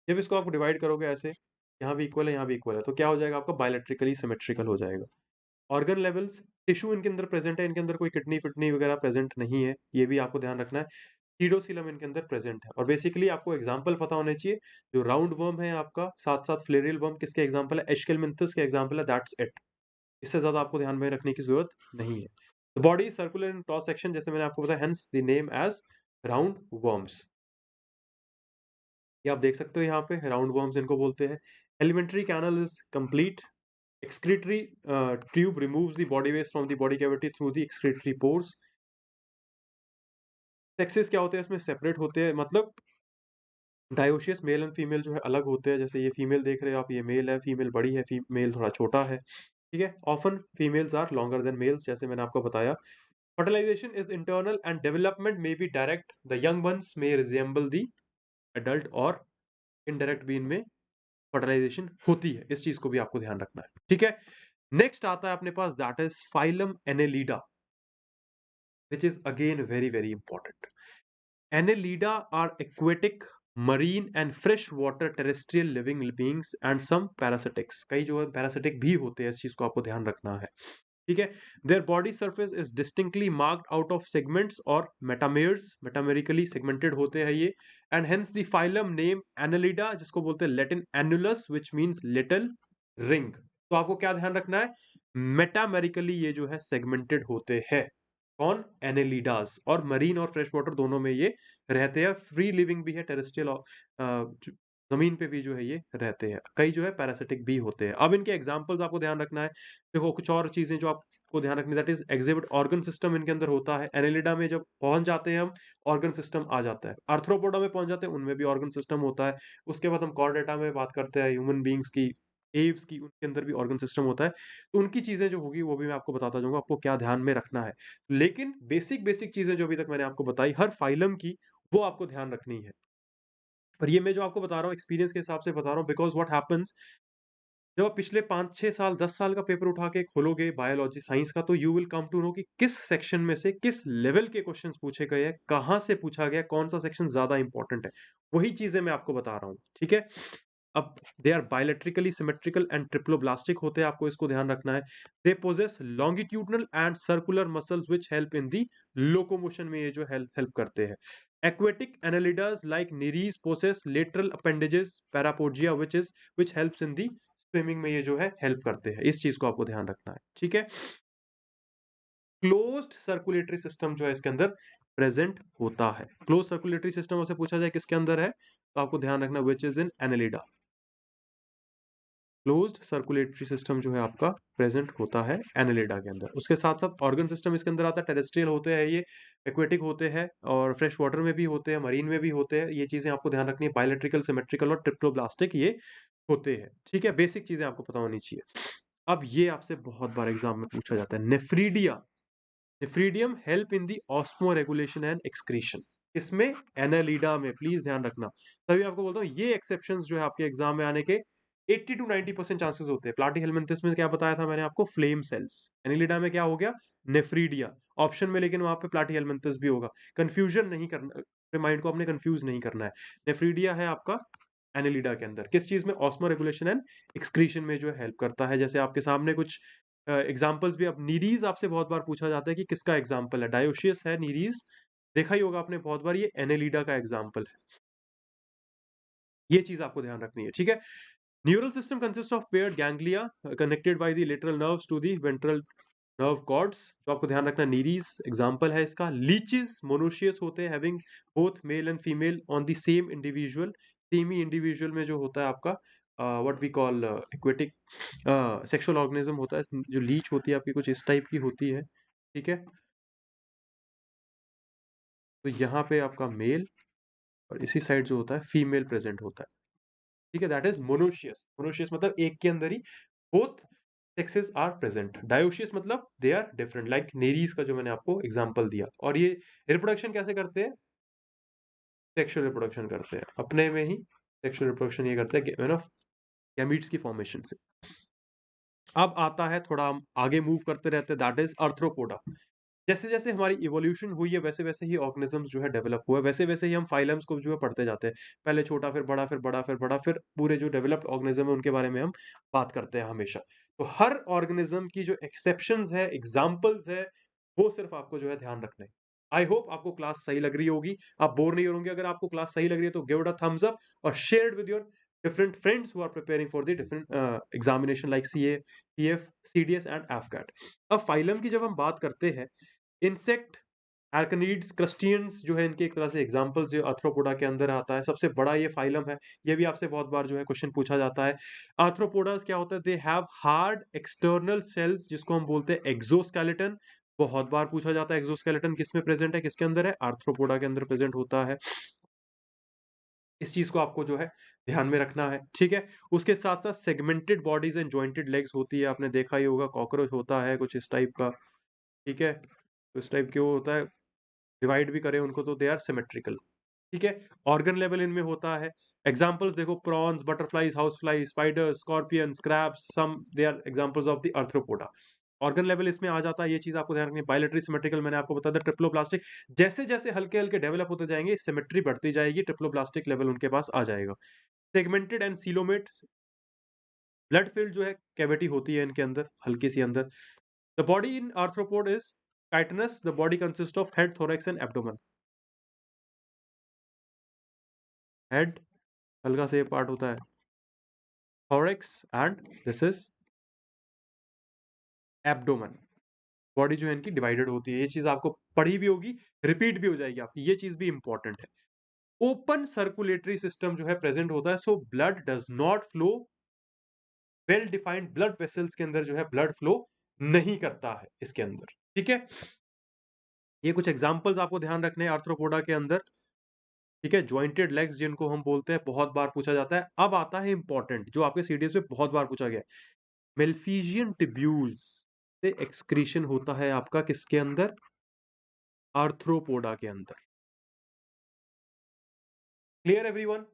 जब इसको आप डिवाइड करोगे ऐसे, यहाँ भी इक्वल है यहाँ भी इक्वल है, तो क्या हो जाएगा आपका? बायोइलेक्ट्रिकली सिमेट्रिकल हो जाएगा। ऑर्गन लेवल्स, टिश्यू इनके अंदर प्रेजेंट है, इनके अंदर कोई किडनी फिडनी वगैरह प्रेजेंट नहीं है, ये भी आपको ध्यान रखना है। सीडोसिलम इनके अंदर प्रेजेंट है। और बेसिकली आपको एग्जांपल पता होने चाहिए। जो राउंड वर्म है आपका, साथ साथ फ्लेरियल वर्म किसके एग्जांपल है? एशकेलमिंथस के एग्जांपल है, दैट्स इट। इससे ज्यादा आपको ध्यान में रखने की जरूरत नहीं है। Body circular in cross section, जैसे मैंने आपको बताया, hence the name as roundworms. ये आप देख सकते हो यहाँ पे, राउंड वर्म्स इनको बोलते हैं। Alimentary canal is complete. Excretory tube removes the body waste from the body cavity through the excretory pores. Sexes क्या होते हैं इसमें? सेपरेट होते हैं, मतलब डायोशियस मेल एंड फीमेल जो है अलग होते हैं। जैसे ये फीमेल देख रहे हो आप, ये मेल है, फीमेल बड़ी है, फीमेल थोड़ा छोटा है। ठीक है, often females are longer than males, जैसे मैंने आपको बताया। Fertilisation is internal and development may be direct, the young ones may resemble the adult, और इनडायरेक्ट भी इनमें फर्टिलाइजेशन होती है। इस चीज को भी आपको ध्यान रखना है। ठीक है, नेक्स्ट आता है अपने पास, that is phylum Annelida, which is again very very important. Annelida are aquatic, marine and freshwater terrestrial living beings and some parasitics। कई जो है parasitic भी होते हैं, इस चीज को आपको ध्यान रखना है। ठीक है, their body surface is distinctly marked out of segments और metameres, metamerically segmented होते हैं ये, and hence the phylum name Annelida, जिसको बोलते हैं Latin annulus, which means little ring। तो आपको क्या ध्यान रखना है? मेटामेरिकली ये जो है सेगमेंटेड होते हैं। कौन? एनेलिडास। और मरीन और फ्रेश वाटर दोनों में ये रहते हैं। फ्री लिविंग भी है, टेरेस्ट्रियल जमीन पे भी जो है ये रहते हैं। कई जो है पैरासिटिक भी होते हैं। अब इनके एग्जांपल्स आपको ध्यान रखना है। देखो कुछ और चीजें जो आपको ध्यान रखनी, that is exhibit organ system इनके अंदर होता है। एनेलिडा में जब पहुंच जाते हैं हम, ऑर्गन सिस्टम आ जाता है। आर्थ्रोपोडा में पहुंच जाते हैं, उनमें भी ऑर्गन सिस्टम होता है। उसके बाद हम कॉर्डेटा में बात करते हैं, ह्यूमन बींग्स की, एव्स की, उनके अंदर भी ऑर्गन सिस्टम होता है। तो उनकी चीजें जो होगी वो भी मैं आपको बताता जाऊंगा, आपको क्या ध्यान में रखना है। लेकिन बेसिक बेसिक चीजें जो अभी तक मैंने आपको बताई हर फाइलम की, वो आपको ध्यान रखनी है। और ये मैं जो आपको बता रहा हूँ एक्सपीरियंस के हिसाब से बता रहा हूँ, बिकॉज व्हाट हैपेंस, जब आप पिछले 5-6 साल, 10 साल का पेपर उठा के खोलोगे बायोलॉजी साइंस का, तो you will come to know कि किस सेक्शन में से किस लेवल के क्वेश्चंस पूछे गए हैं, कहाँ से पूछा गया, कौन-सा सेक्शन ज़्यादा इम्पोर्टेंट है। वही चीज़ें मैं आपको बता रहा हूँ, ठीक है? अब they are bilaterally symmetrical and triploblastic होते हैं, आपको इसको ध्यान रखना है। They possess longitudinal and circular muscles which help in the locomotion में ये जो हेल्प हेल्प करते हैं। Aquatic annelidas like Nereis possess lateral appendages parapodia which helps in the swimming में ये जो है हेल्प करते हैं। इस चीज को आपको ध्यान रखना है, ठीक है? क्लोज्ड सर्कुलेटरी सिस्टम जो है इसके अंदर प्रेजेंट होता है। क्लोज सर्कुलेटरी सिस्टम से पूछा जाए किसके अंदर है, तो आपको ध्यान रखना which is in Annelida. Closed circulatory system जो है आपका प्रेजेंट होता है एनालिडा के अंदर। उसके साथ साथ ऑर्गन सिस्टम इसके अंदर आता है। टेरेस्ट्रियल होते हैं ये, एक्वेटिक होते हैं और फ्रेश वाटर में भी होते हैं, मरीन में भी होते हैं। ये चीजें आपको ध्यान रखनी है। बायोलैट्रिकल, सिमेट्रिकल और ट्रिप्लोब्लास्टिक ये होते हैं, ठीक है? बेसिक चीजें आपको पता होनी चाहिए। अब ये आपसे बहुत बार एग्जाम में पूछा जाता है, nephridia. Nephridium help in the osmo regulation and excretion. इसमें एनालिडा में, प्लीज ध्यान रखना। तभी आपको बोलता हूँ ये एक्सेप्शंस जो है आपके एग्जाम में आने के 80 टू 90% चांसेस होते हैं। प्लाटीहेल्मिन्थस में क्या बताया था मैंने आपको, फ्लेम सेल्स। एनालिडा में क्या हो गया, नेफ्रीडिया ऑप्शन में, लेकिन वहां पे प्लाटीहेल्मिन्थस भी होगा। कंफ्यूजन नहीं करना, अपने माइंड को अपने कंफ्यूज नहीं करना है। नेफ्रीडिया है आपका एनालिडा के अंदर, किस चीज में, ऑस्मो रेगुलेशन एंड एक्सक्रीशन में जो है हेल्प करता है। जैसे आपके सामने कुछ एग्जाम्पल्स भी, अब नीरीज आपसे बहुत बार पूछा जाता है कि किसका एग्जाम्पल है। डायोशियस है नीरीज, देखा ही होगा आपने बहुत बार, ये एनेलिडा का एग्जाम्पल है। ये चीज आपको ध्यान रखनी है, ठीक है? Neural system consist of paired ganglia connected by the lateral nerves to the ventral nerve cords. तो आपको ध्यान रखना, नीरीज एग्जाम्पल है इसका। लीचेस मोनोशियस होते हैं, having both male and female on the same individual. Same ही इंडिविजुअल में जो होता है आपका what we call aquatic sexual organism होता है। जो लीच होती है आपकी कुछ इस टाइप की होती है, ठीक है? तो यहाँ पे आपका मेल और इसी साइड जो होता है फीमेल प्रेजेंट होता है, ठीक है? That is monoecious. मोनोशियस मतलब एक के अंदर ही both sexes are present. Dioecious मतलब they are different, like Nereis का जो मैंने आपको एग्जांपल दिया। और ये रिप्रोडक्शन कैसे करते हैं, सेक्सुअल रिप्रोडक्शन करते हैं अपने में ही। सेक्सुअल रिप्रोडक्शन ये करते हैं ना, गैमीट्स की फॉर्मेशन से। अब आता है, थोड़ा हम आगे मूव करते रहते हैं, दैट इज अर्थ्रोपोडा। जैसे जैसे हमारी इवोल्यूशन हुई है, वैसे वैसे ही ऑर्गेनिजम्स जो है डेवलप हुए, वैसे वैसे ही हम फाइलम्स को जो है पढ़ते जाते हैं। पहले छोटा, फिर बड़ा, फिर बड़ा, फिर बड़ा, फिर पूरे जो डेवलप्ड ऑर्गेनिज्म है उनके बारे में हम बात करते हैं हमेशा। तो हर ऑर्गेनिज्म की जो एक्सेप्शंस है, एग्जाम्पल्स है, वो सिर्फ आपको जो है ध्यान रखना है। आई होप आपको क्लास सही लग रही होगी, आप बोर नहीं होंगे। अगर आपको क्लास सही लग रही है तो give it a thumbs up और share with your different friends who are preparing for the different examination like CA, PF, CDS and AFCAT। अब फाइलम की जब हम बात करते हैं, इंसेक्ट, आर्कनीड्स, क्रस्टियंस जो है इनके एक तरह से एग्जांपल्स जो आर्थ्रोपोडा के अंदर आता है। सबसे बड़ा ये फाइलम है। ये भी आपसे बहुत बार जो है क्वेश्चन पूछा जाता है। आर्थ्रोपोडास क्या होता है, they have hard external cells जिसको हम बोलते हैं एक्सोस्केलेटन। बहुत बार पूछा जाता है एक्सोस्केलेटन किस में प्रेजेंट है, किसके अंदर है, आर्थ्रोपोडा के अंदर प्रेजेंट होता है। इस चीज को आपको जो है ध्यान में रखना है, ठीक है? उसके साथ साथ segmented bodies and jointed legs होती है, आपने देखा ही होगा, कॉकरोच होता है कुछ इस टाइप का, ठीक है? तो इस टाइप के वो होता है, डिवाइड भी करें उनको तो दे आर सिमेट्रिकल, ठीक है? ऑर्गन लेवल इनमें होता है। एग्जांपल्स देखो, prawns, butterflies, house fly, spiders, scorpions, crabs, some they are examples of the arthropoda. Organ level इसमें आ जाता है, ये चीज आपको ध्यान रखनी है। बायोलेटरी सिमेट्रिकल मैंने आपको बताया था। ट्रिप्लोप्लास्टिक, जैसे जैसे हल्के हल्के डेवलप होते जाएंगे सिमेट्री बढ़ती जाएगी, ट्रिप्लोप्लास्टिक लेवल उनके पास आ जाएगा। Segmented and coelomate, blood filled जो है कैविटी होती है इनके अंदर, हल्की सी अंदर। The body in arthropod is chitinous, the body consists of head, thorax and abdomen। Head हल्का सा ये पार्ट होता है, thorax and this is abdomen। Body जो है इनकी डिवाइडेड होती है, ये चीज आपको पढ़ी भी होगी, रिपीट भी हो जाएगी आपकी, ये चीज भी इंपॉर्टेंट है। ओपन सर्कुलेटरी सिस्टम जो है प्रेजेंट होता है, so blood does not flow, well defined blood vessels के अंदर जो है ब्लड फ्लो नहीं करता है इसके अंदर, ठीक है? ये कुछ एग्जांपल्स आपको ध्यान रखने हैं आर्थ्रोपोडा के अंदर, ठीक है? जॉइंटेड लेग्स जिनको हम बोलते हैं, बहुत बार पूछा जाता है। अब आता है इंपॉर्टेंट, जो आपके सीडीएस में बहुत बार पूछा गया है, मेलफिजियन टिब्यूल्स से एक्सक्रीशन होता है आपका किसके अंदर, आर्थ्रोपोडा के अंदर। Clear everyone?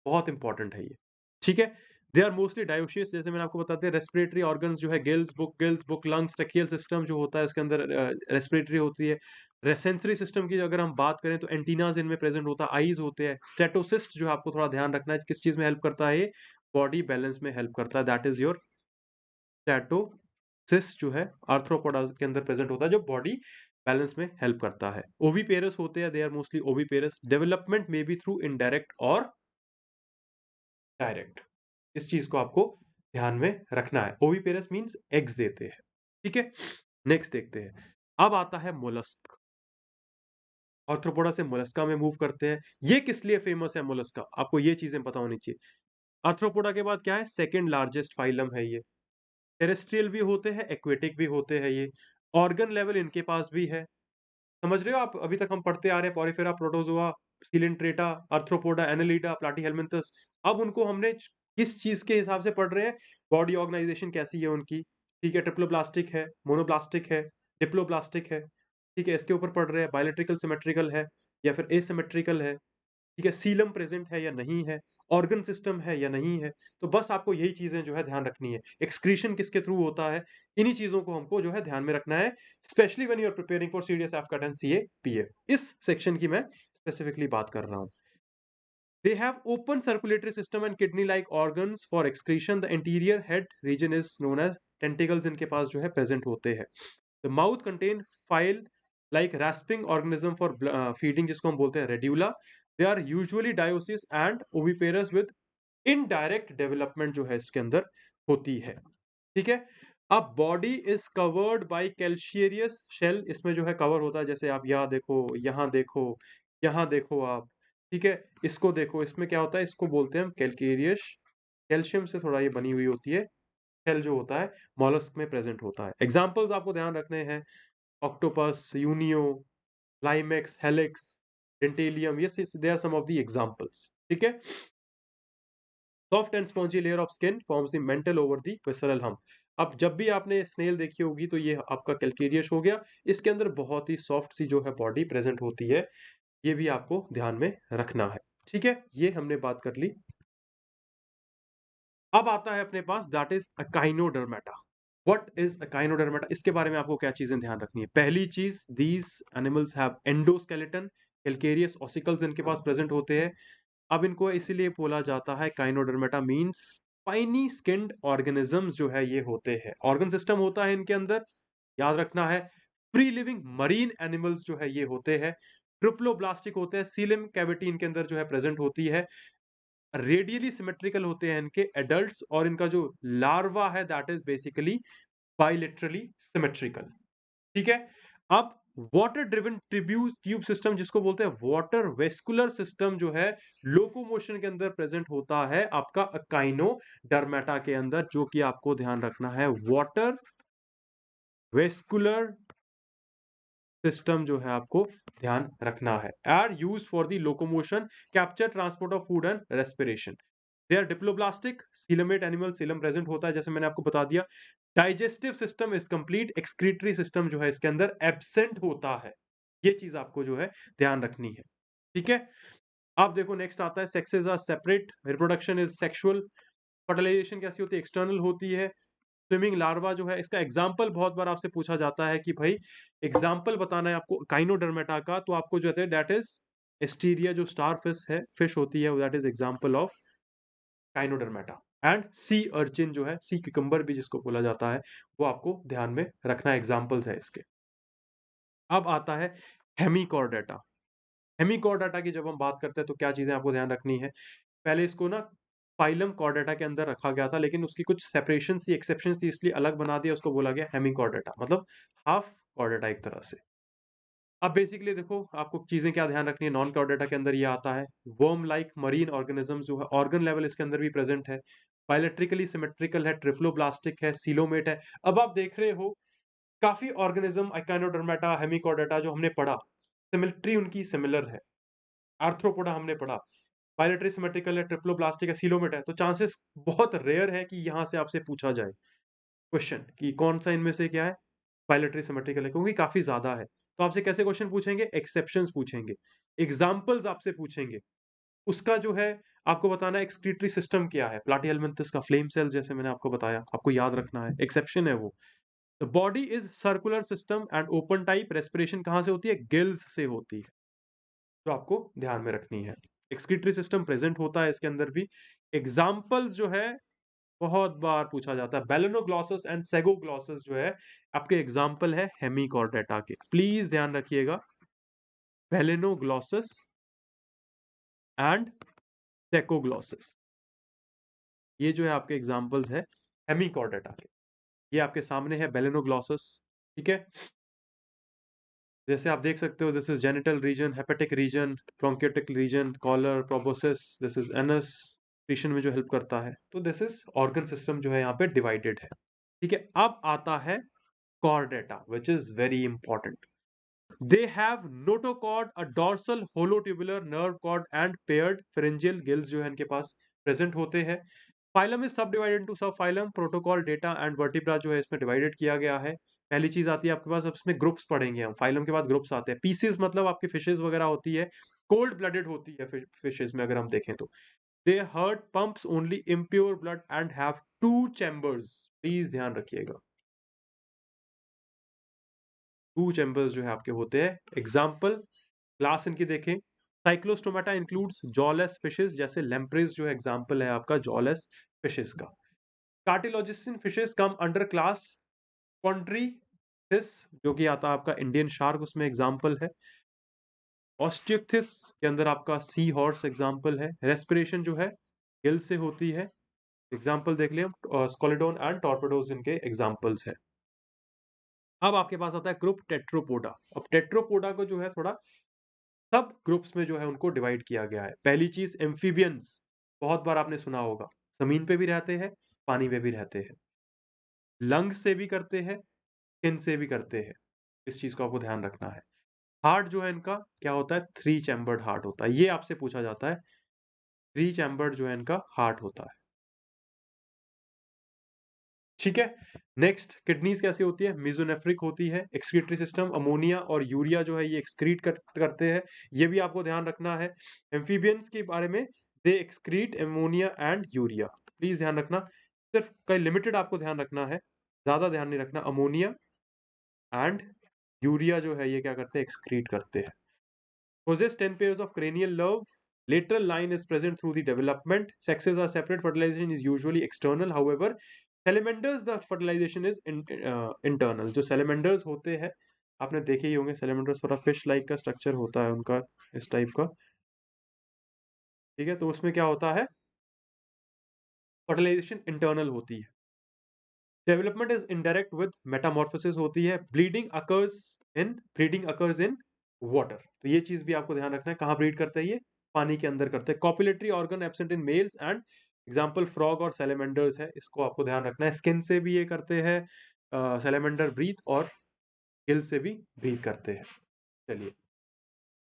बहुत इंपॉर्टेंट है ये, ठीक है? दे आर मोस्टली डायोशियस, जैसे मैंने आपको बताते हैं रेस्पिरेटरी ऑर्गन्स जो है gills, book, lungs, tracheal system जो होता है उसके अंदर रेस्पिरेटरी होती है। सेंसरी सिस्टम की अगर हम बात करें तो एंटीनाज इनमें प्रेजेंट होता है, आईज होते हैं। स्टेटोसिस्ट जो है आपको थोड़ा ध्यान रखना है किस चीज में हेल्प करता है, ये बॉडी बैलेंस में हेल्प करता है, दैट इज योर स्टैटोसिस्ट जो है आर्थ्रोपोडा के अंदर प्रेजेंट होता है, जो बॉडी बैलेंस में हेल्प करता है। ओवीपेरस होते हैं, they are mostly oviparous. Development may be through indirect और डायरेक्ट, इस चीज को आपको ध्यान में रखना है। ओविपेरस मींस एग्स देते हैं, ठीक है। नेक्स्ट देखते हैं, अब आता है मोलस्क। आर्थ्रोपोडा से मोलस्का में मूव करते हैं। ये किस लिए फेमस है मोलस्का, आपको ये चीजें पता होनी चाहिए। आर्थ्रोपोडा के बाद क्या है, सेकंड लार्जेस्ट फाइलम है ये। टेरेस्ट्रियल भी होते हैं, एक्वेटिक भी होते हैं ये। ऑर्गन लेवल इनके पास भी है। समझ रहे हो आप, अभी तक हम पढ़ते आ रहे हैं Porifera, Protozoa, Coelenterata, Arthropoda, Annelida, Platyhelminthes. अब उनको हमने किस चीज के हिसाब से पढ़ रहे हैं, बॉडी ऑर्गेनाइजेशन कैसी है उनकी, ठीक है। ट्रिप्लोप्लास्टिक है, मोनोप्लास्टिक है, डिप्लोप्लास्टिक है, ठीक है, इसके ऊपर पढ़ रहे हैं। बायोलेट्रिकल सिमेट्रिकल है या फिर एसिमेट्रिकल है, ठीक है। सीलम प्रेजेंट है या नहीं है, ऑर्गन सिस्टम है या नहीं है। तो बस आपको यही चीजें जो है ध्यान रखनी है। एक्सक्रीशन किसके थ्रू होता है, इन्हीं चीजों को हमको जो है ध्यान में रखना है, specially when you are preparing for CDS, AFCAT and CAPF. इस सेक्शन की मैं स्पेसिफिकली बात कर रहा हूं। They have open circulatory system and kidney-like organs for excretion. The anterior head region is known as tentacles, इनके पास जो है present होते हैं। The mouth contain file like rasping organism for feeding, जिसको हम बोलते हैं radula. They are usually dioecious and oviparous with indirect development जो है इसके अंदर होती है, ठीक है। अब body is covered by calcareous shell, इसमें जो है कवर होता है, जैसे आप यहाँ देखो, यहाँ देखो, यहाँ देखो आप, ठीक है। इसको देखो, इसमें क्या होता है, इसको बोलते हैं हम कैल्केरियस, कैल्शियम से थोड़ा ये बनी हुई होती है। शेल जो होता है मॉलस्क में प्रेजेंट होता है। एग्जाम्पल्स आपको ध्यान रखने हैं, Octopus, Unio, Limax, Helix, Dentalium, ये they are some of the examples, ठीक है। Soft and spongy layer of skin forms the mantle over the visceral hump. अब जब भी आपने स्नेल देखी होगी तो ये आपका कैल्केरियस हो गया, इसके अंदर बहुत ही सॉफ्ट सी जो है बॉडी प्रेजेंट होती है, ये भी आपको ध्यान में रखना है, ठीक है। ये हमने बात कर ली। अब आता है अपने पास that is Echinodermata. What is Echinodermata, इसके बारे में आपको क्या चीजें ध्यान रखनी है। पहली चीज, these animals have endoskeleton, calcareous ossicles इनके पास प्रेजेंट होते हैं। अब इनको इसीलिए बोला जाता है Echinodermata means spiny skinned organisms जो है ये होते हैं। ऑर्गन सिस्टम होता है इनके अंदर, याद रखना है। फ्री लिविंग मरीन एनिमल्स जो है ये होते हैं। ट्रिप्लोब्लास्टिक होते हैं, सीलम कैविटी इनके अंदर जो है प्रेजेंट होती है। रेडियली सिमेट्रिकल होते हैं इनके एडल्ट्स, और इनका जो लार्वा है that is basically bilaterally symmetrical, ठीक है। अब वाटर ड्रिवन ट्यूब सिस्टम, जिसको बोलते हैं वाटर वेस्कुलर सिस्टम, जो है लोकोमोशन के अंदर प्रेजेंट होता है आपका अकाइनोडर्मेटा के अंदर, जो कि आपको ध्यान रखना है। वाटर वेस्कुलर सिस्टम जो है आपको ध्यान रखना है, are used for the locomotion, capture, transport of food and respiration. They are diploblastic, coelomate animal, coelom present होता है, जैसे मैंने आपको बता दिया। Digestive system is complete, excretory system जो है इसके अंदर एब्सेंट होता है। ये चीज आपको जो है ध्यान रखनी है, ठीक है। अब देखो नेक्स्ट आता है, sexes are separate, reproduction is sexual. Fertilisation कैसी होती है, एक्सटर्नल होती है। स्विमिंग लार्वा जो है, इसका एग्जाम्पल बहुत बार आपसे पूछा जाता है कि भाई एग्जाम्पल बताना है आपको काइनोडर्मेटा का, तो आपको जो है दैट इज एस्टीरिया, जो स्टार फिश है, फिश होती है, that is example of काइनोडर्मेटा। And sea urchin जो है, सी क्यूकम्बर भी जिसको बोला जाता है, वो आपको ध्यान में रखना, एग्जाम्पल्स है इसके। अब आता है हेमिकॉर्डेटा। हेमिकॉर्डेटा की जब हम बात करते हैं तो क्या चीजें आपको ध्यान रखनी है। पहले इसको ना फाइलम कॉर्डेटा के अंदर रखा गया था, लेकिन उसकी कुछ सेपरेशन थी, एक्सेप्शंस थी, इसलिए अलग बना दिया, उसको बोला गया हेमिकॉर्डेटा, मतलब हाफ कॉर्डेटा एक तरह से। अब बेसिकली देखो आपको चीजें क्या ध्यान रखनी है, नॉन कॉर्डेटा के अंदर ये आता है। वर्म लाइक मरीन ऑर्गेनिज्म जो है, ऑर्गन लेवल इसके अंदर भी प्रेजेंट है। बायोलेट्रिकली सिमेट्रिकल है, ट्रिप्लोब्लास्टिक है, सीलोमेट है। अब आप देख रहे हो काफी ऑर्गेनिज्म, एकाइनोडर्मेटा, हेमिकॉर्डेटा जो हमने पढ़ा, सिमिट्री उनकी सिमिलर है। आर्थ्रोपोडा हमने पढ़ा, बायोलेटरी सिमेट्रिकल है, ट्रिप्लोब्लास्टिक है, सीलोमेट है। तो चांसेस बहुत रेयर है कि यहां से आपसे पूछा जाए क्वेश्चन कि कौन सा इनमें से क्या है बायोलेटरी सिमेट्रिकल है, क्योंकि काफी ज्यादा है। तो आपसे कैसे क्वेश्चन पूछेंगे, एक्सेप्शंस पूछेंगे, एग्जाम्पल्स आपसे पूछेंगे, उसका जो है आपको बताना है एक्सक्रीटरी सिस्टम क्या है, प्लाटीहेलमिन्थस का फ्लेम सेल जैसे मैंने आपको बताया, आपको याद रखना है, एक्सेप्शन है वो। The body is circular system and open type, respiration कहाँ से होती है, गिल्स से होती है, तो आपको ध्यान में रखनी है। एक्सक्रीटरी सिस्टम प्रेजेंट होता है इसके अंदर भी। एग्जाम्पल्स जो है बहुत बार पूछा जाता है, बेलेनोग्लॉसस एंड सेगोग्लॉसस जो है आपके एग्जाम्पल है हेमिकॉर्डेटा के, प्लीज ध्यान रखिएगा, बेलेनोग्लॉसस एंड सेकोग्लॉसस, ये जो है आपके एग्जाम्पल्स है हेमिकॉर्डेटा के। ये आपके सामने है बेलेनोग्लॉसस, ठीक है, जैसे आप देख सकते हो, this is genital region, hepatic region, bronchiotic region, collar, proboscis, this is anus, nutrition में जो हेल्प करता है, तो दिस इज ऑर्गन सिस्टम जो है यहाँ पे डिवाइडेड है, ठीक है। अब आता है Chordata which is very important. They have notochord, a dorsal holotubular nerve cord and paired pharyngeal gills जो है इनके पास प्रेजेंट होते हैं। फाइलम इज सब डिवाइडेड इनटू सब phylum, protocol, data and vertebra जो है इसमें डिवाइडेड किया गया है। पहली चीज आती है आपके पास, अब इसमें ग्रुप्स पढ़ेंगे हम, फाइलम के बाद ग्रुप्स आते हैं। पीसीज मतलब आपकी फिशेज वगैरह होती है, कोल्ड ब्लडेड होती है फिशेज में अगर हम देखें तो। They heart pumps only impure blood and have two chambers, please ध्यान रखिएगा, टू चैम्बर्स जो है आपके होते हैं। एग्जाम्पल क्लास इनकी देखें, साइक्लोस्टोमेटा इंक्लूड्स जॉलेस फिशेस, जैसे लेम्प्रेस जो एग्जाम्पल है आपका जॉलेस फिशेस का। कार्टिलोजिस्टिन फिशेस कम अंडर क्लास कॉन्ट्रीथिस, जो कि आता है आपका इंडियन शार्क, उसमें एग्जाम्पल है। ऑस्टियोक्थिस के अंदर आपका सी हॉर्स एग्जाम्पल है। रेस्पिरेशन जो है गिल से होती है, एग्जाम्पल देख लिया, स्कोलिडोन एंड टॉर्पेडोज इनके एग्जाम्पल्स है। अब आपके पास आता है ग्रुप टेट्रोपोडा। अब टेट्रोपोडा को जो है थोड़ा सब ग्रुप्स में जो है उनको डिवाइड किया गया है। पहली चीज एम्फीबियंस, बहुत बार आपने सुना होगा, जमीन पे भी रहते हैं, पानी में भी रहते हैं, लंग से भी करते हैं, स्किन से भी करते हैं, इस चीज को आपको ध्यान रखना है। हार्ट जो है इनका क्या होता है, थ्री चैम्बर्ड हार्ट होता है, ये आपसे पूछा जाता है, थ्री चैम्बर्ड जो है इनका हार्ट होता है, ठीक है। नेक्स्ट किडनीज कैसी होती है, मिजोनेफ्रिक होती है। एक्सक्रीटरी सिस्टम, अमोनिया और यूरिया जो है ये एक्सक्रीट करते हैं, ये भी आपको ध्यान रखना है। एम्फीबियंस के बारे में, दे excrete ammonia and urea, please ध्यान रखना, सिर्फ कई लिमिटेड आपको ध्यान रखना है, ज्यादा ध्यान नहीं रखना। अमोनिया एंड यूरिया जो है ये क्या करते हैं, एक्सक्रीट करते हैं। possess 10 pairs of cranial nerve, lateral line is present through the development, sexes are separate, fertilization is usually external, however salamanders the fertilization is internal। जो salamanders होते हैं आपने देखे ही होंगे, salamanders थोड़ा फिश लाइक का स्ट्रक्चर होता है उनका, इस टाइप का, ठीक है, तो उसमें क्या होता है, फर्टिलाइजेशन इंटरनल होती है। Development is indirect with Metamorphosis होती है। ब्रीडिंग अकर्स इन वाटर, तो ये चीज भी आपको ध्यान रखना है, कहाँ ब्रीड करते हैं ये, पानी के अंदर करते हैं। Copulatory organ absent in males and example frog और सैलेमेंडर्स है, इसको आपको ध्यान रखना है। स्किन से भी ये करते हैं, सैलेमेंडर ब्रीथ, और गिल से भी ब्रीथ करते हैं। चलिए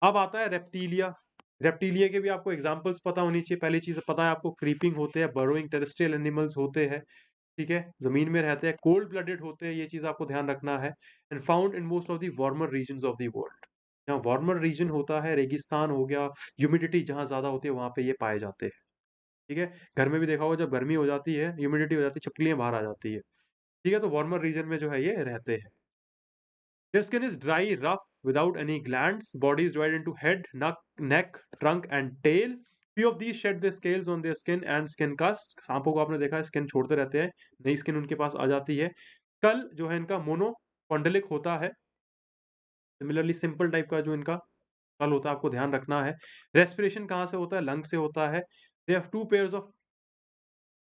अब आता है रेप्टीलिया। रेप्टीलिया के भी आपको एग्जाम्पल्स पता होनी चाहिए। पहली चीज पता है आपको, क्रीपिंग होते हैं, बरोइंग टेरेस्ट्रियल एनिमल्स होते हैं, ठीक है, जमीन में रहते हैं, कोल्ड ब्लडेड होते हैं, ये चीज आपको ध्यान रखना है। And found in most of the warmer region of the world, जहाँ वार्मर रीजन होता है, रेगिस्तान हो गया, ह्यूमिडिटी जहाँ ज्यादा होती है वहां पे ये पाए जाते हैं, ठीक है। घर में भी देखा होगा, जब गर्मी हो जाती है, ह्यूमिडिटी हो जाती है, छिपकलियां बाहर आ जाती है, ठीक है, तो वार्मर रीजन में जो है ये रहते हैं। Their skin is dry, rough, without any glands. Body is divided into head, neck, trunk, and tail. Few of these shed their scales on their skin and skin cast. सांपों को आपने देखा है, स्किन छोड़ते रहते हैं, नई स्किन उनके पास आ जाती है। कल जो है इनका मोनोकॉन्डलिक होता है, सिमिलरली सिंपल टाइप का जो इनका कल होता है, आपको ध्यान रखना है। रेस्पिरेशन कहाँ से होता है, लंग से होता है। They have two pairs of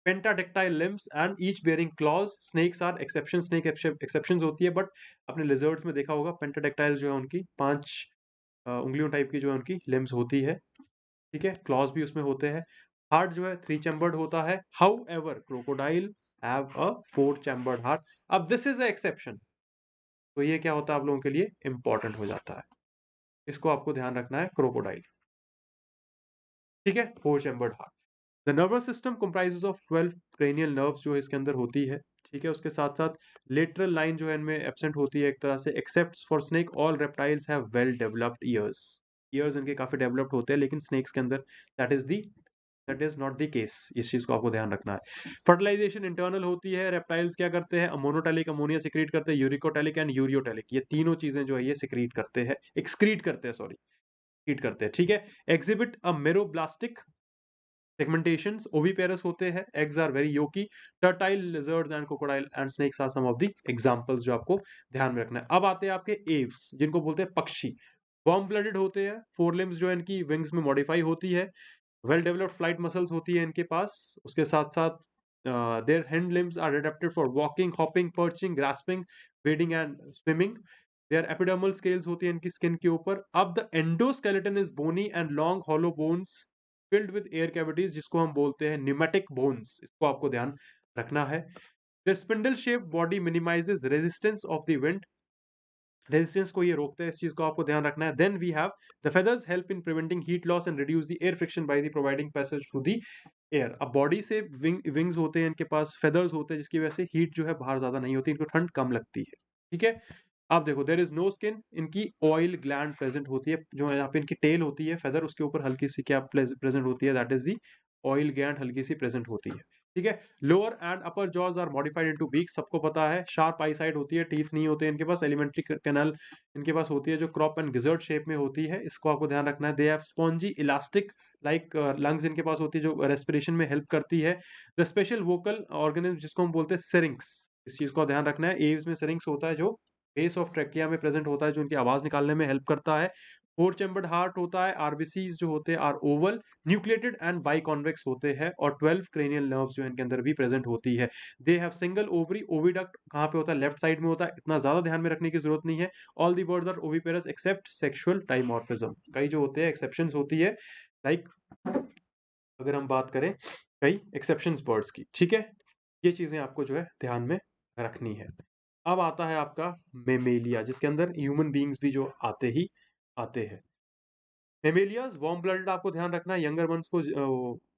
pentadactyl limbs and each bearing claws. Snakes are exception, snake exceptions होती है, बट अपने लिजर्ड्स में देखा होगा पेंटाडेक्टाइल जो है उनकी पांच उंगलियों टाइप की जो है उनकी लिम्स होती है, ठीक है, क्लॉज भी उसमें होते हैं। हार्ट जो है थ्री चैम्बर्ड होता है, how ever crocodile have a four chambered heart. अब दिस इज अ एक्सेप्शन, तो ये क्या होता है आप लोगों के लिए इंपॉर्टेंट हो जाता है, इसको आपको ध्यान रखना है, क्रोकोडाइल, ठीक है, four chambered heart. The nervous system comprises of 12 cranial nerves जो इसके अंदर होती है, ठीक है, उसके साथ साथ लेटरल लाइन जो है इनमें एब्सेंट होती है एक तरह से। Except for snake all reptiles have well developed years, years इनके काफी डेवलप्ड होते हैं, लेकिन स्नेक्स के अंदर that is the that is not the case. इस चीज को आपको ध्यान रखना है। फर्टिलाइजेशन इंटरनल होती है। रेप्टाइल्स क्या करते हैं? मोनोटैलिक अमोनिया सिक्रीट करते हैं, यूरिकोटैलिक एंड यूरियोटैलिक, ये तीनों चीजें जो है ये सिक्रीट करते हैं, एक्सक्रीट करते हैं, सॉरी, एक्सक्रीट करते हैं, ठीक है। एग्जिबिट अ मेरोब्लास्टिक सेगमेंटेशंस, ओविपेरस होते हैं, eggs are very yolky, turtle, lizards and crocodile and snakes are some of the examples जो आपको ध्यान में रखना है। अब आते हैं आपके एव्स, जिनको बोलते हैं पक्षी। वार्म ब्लडेड होते हैं, फोर लिम्स जो है इनकी विंग्स में मॉडिफाई होती है, वेल डेवलप्ड फ्लाइट मसल्स होती है इनके पास, उसके साथ साथ their hind limbs are adapted for walking, hopping, perching, grasping, wading and swimming. Their epidermal scales होती है इनकी स्किन के ऊपर। अब the endoskeleton is bony and long hollow bones filled with air cavities, जिसको हम बोलते हैं न्यूमेटिक बोन्स, इसको आपको ध्यान रखना है। The spindle shape body minimises resistance of the wind, resistance को ये रोकते हैं, इस चीज को आपको ध्यान रखना है। Then we have the feathers help in preventing heat loss and reduce the air friction by the providing passage through the air. अब बॉडी से विंग्स होते हैं इनके पास, फेदर्स होते हैं, जिसकी वजह से हीट जो है बाहर ज्यादा नहीं होती, इनको ठंड कम लगती है, ठीक है। अब देखो, देयर इज नो स्किन, इनकी ऑयल ग्लैंड प्रेजेंट होती है, जो यहाँ पे इनकी टेल होती है, फेदर, उसके ऊपर हल्की सी क्या प्रेजेंट होती है, that is the oil gland, हल्की सी प्रेजेंट होती है, ठीक है। Lower and upper jaws are modified into beak, सबको पता है। शार्प आई साइड होती है, टीथ नहीं होते इनके पास। एलिमेंट्री कैनल इनके पास होती है, जो क्रॉप एंड गिजर्ड शेप में होती है, इसको आपको ध्यान रखना है। They have spongy elastic like lungs इनके पास होती है, जो रेस्पिरेशन में हेल्प करती है। द स्पेशल वोकल ऑर्गेनिज्म, जिसको हम बोलते हैं सिरिंक्स, इस चीज को ध्यान रखना है। एव्स में सिरिंक्स होता है, जो बेस ऑफ ट्रेकिया में प्रेजेंट होता है, जो उनकी आवाज निकालने में हेल्प करता है। फोर चैम्बर्ड हार्ट होता है। आरबीसीज जो होते हैं are Oval, nucleated and biconvex होते हैं, और 12 क्रेनियल नर्व्स जो इनके अंदर भी प्रेजेंट होती है। They have single ovary, oviduct कहाँ पे होता है? लेफ्ट साइड में होता है, इतना ज्यादा ध्यान में रखने की जरूरत नहीं है। All the birds are oviparous except sexual dimorphism, कई जो होते हैं एक्सेप्शंस होती है, लाइक अगर हम बात करें कई एक्सेप्शंस बर्ड्स की, ठीक है। ये चीजें आपको जो है ध्यान में रखनी है। अब आता है आपका मेमेलिया, जिसके अंदर ह्यूमन बींग्स भी जो आते ही आते हैं। मेमेलियाज वार्म ब्लडेड, आपको ध्यान रखना है, यंगर वंस को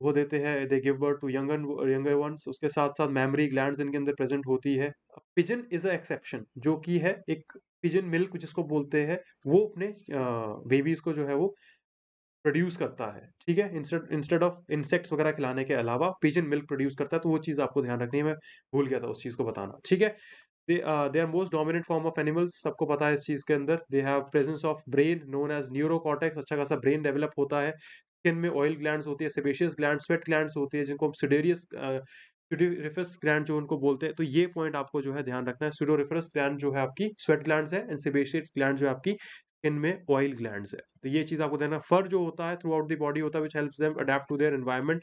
वो देते हैं, they give birth to younger ones. उसके साथ साथ मेमरी ग्लैंड्स इनके अंदर प्रेजेंट होती है। पिजन इज अ एक्सेप्शन, जो कि है एक पिजन मिल्क जिसको बोलते हैं, वो अपने बेबीज को जो है वो प्रोड्यूस करता है, ठीक है। इंस्टेड इंस्टेड ऑफ इंसेक्ट्स वगैरह खिलाने के अलावा पिजन मिल्क प्रोड्यूस करता है, तो वो चीज़ आपको ध्यान रखनी है, मैं भूल गया था उस चीज़ को बताना, ठीक है। They are most dominant form of animals, सबको पता है इस चीज़ के अंदर। They have presence of brain known as neurocortex, अच्छा खासा ब्रेन डेवलप होता है। स्किन में ऑयल ग्लैंड्स होती है, सेबेशियस ग्लैंड, स्वेट ग्लैंड्स होती है, जिनको हम सिडेरियस स्यूडोरिफरस ग्लैंड जो उनको बोलते हैं। तो ये पॉइंट आपको जो है ध्यान रखना है। स्यूडोरिफरस ग्लैंड जो है आपकी स्वेट ग्लैंड्स है, एंड सेबेशियस ग्लैंड जो है आपकी स्किन में ऑयल ग्लैंड्स है। तो ये चीज आपको देना। फर जो होता है थ्रू आउट द बॉडी होता है, which helps them adapt to their environment.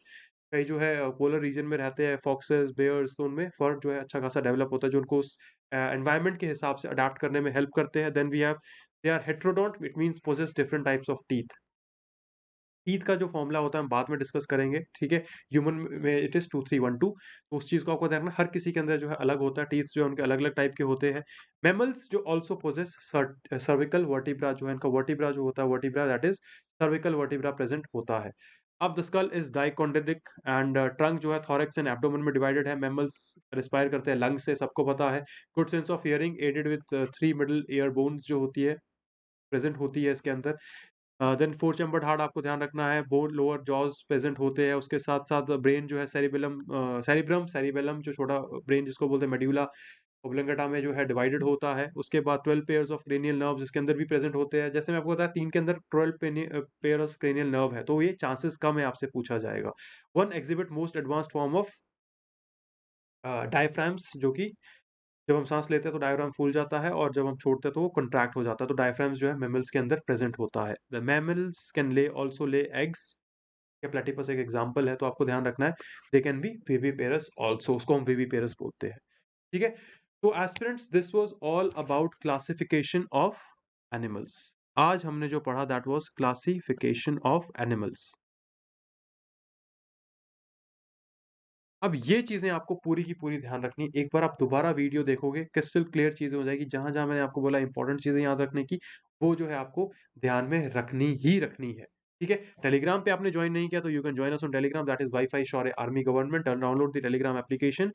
कई जो है पोलर रीजन में रहते हैं, फॉक्सेस, बेयर्स, तो उनमें फर जो है अच्छा खासा डेवलप होता है, जो उनको उस एनवायरनमेंट के हिसाब से अडेप्ट करने में हेल्प करते हैं। Then we have, they are heterodont, it means possess different types of teeth. Teeth का जो फॉर्मूला होता है हम बाद में डिस्कस करेंगे, ठीक है। ह्यूमन में इट इज 2312, तो उस चीज को आपको ध्यान रखना, हर किसी के अंदर जो है अलग होता है, टीथ जो है उनके अलग अलग टाइप के होते हैं। मैमल्स जो ऑल्सो पोजेस सर्विकल वर्टिब्रा, जो है इनका वर्टिब्रा जो होता है, vertebra that is cervical vertebra present होता है। अब the skull is dichondric and trunk जो है थॉरेक्स एंड एब्डोमेन में डिवाइडेड है। मैमल्स रिस्पायर करते हैं लंग से, सबको पता है। Good sense of hearing aided with 3 middle ear bones जो होती है, प्रेजेंट होती है इसके अंदर। देन फोर चैम्बर्ड हार्ट आपको ध्यान रखना है। बोन लोअर जॉज प्रेजेंट होते हैं, उसके साथ साथ ब्रेन जो है सेरिबेलम, सेरिबेलम जो छोटा ब्रेन जिसको बोलते हैं, मेड्यूला ओब्लंगेटा में जो है डिवाइडेड होता है। उसके बाद 12 पेयर्स ऑफ क्रेनियल नर्व्स इसके अंदर भी प्रेजेंट होते हैं। जैसे मैं आपको बताया, 3 के अंदर 12 पेयर ऑफ क्रेनियल नर्व है, तो ये चांसेस कम है आपसे पूछा जाएगा। One exhibit most advanced form of diaphragms, जो कि जब हम सांस लेते हैं तो डायफ्राम फूल जाता है, और जब हम छोड़ते हैं तो वो कंट्रैक्ट हो जाता है। तो डायफ्राम्स जो है मैमल्स के अंदर प्रेजेंट होता है। द मैमल्स कैन ले ऑल्सो ले एग्स, या प्लेटिपस एक एग्जांपल है, तो आपको ध्यान रखना है। They can be viviparous also, उसको हम विविपेरस बोलते हैं, ठीक है। तो aspirants, this was all about classification of animals. आज हमने जो पढ़ा that was classification of animals. अब ये चीजें आपको पूरी की पूरी ध्यान रखनी है। एक बार आप दोबारा वीडियो देखोगे, क्रिस्टल क्लियर चीजें हो जाएगी। जहां जहां मैंने आपको बोला इंपॉर्टेंट चीजें याद रखने की, वो जो है आपको ध्यान में रखनी ही रखनी है, ठीक है। टेलीग्राम पे आपने ज्वाइन नहीं किया तो you can join us on Telegram, that is WiFi Shaurya army government. Download the Telegram application,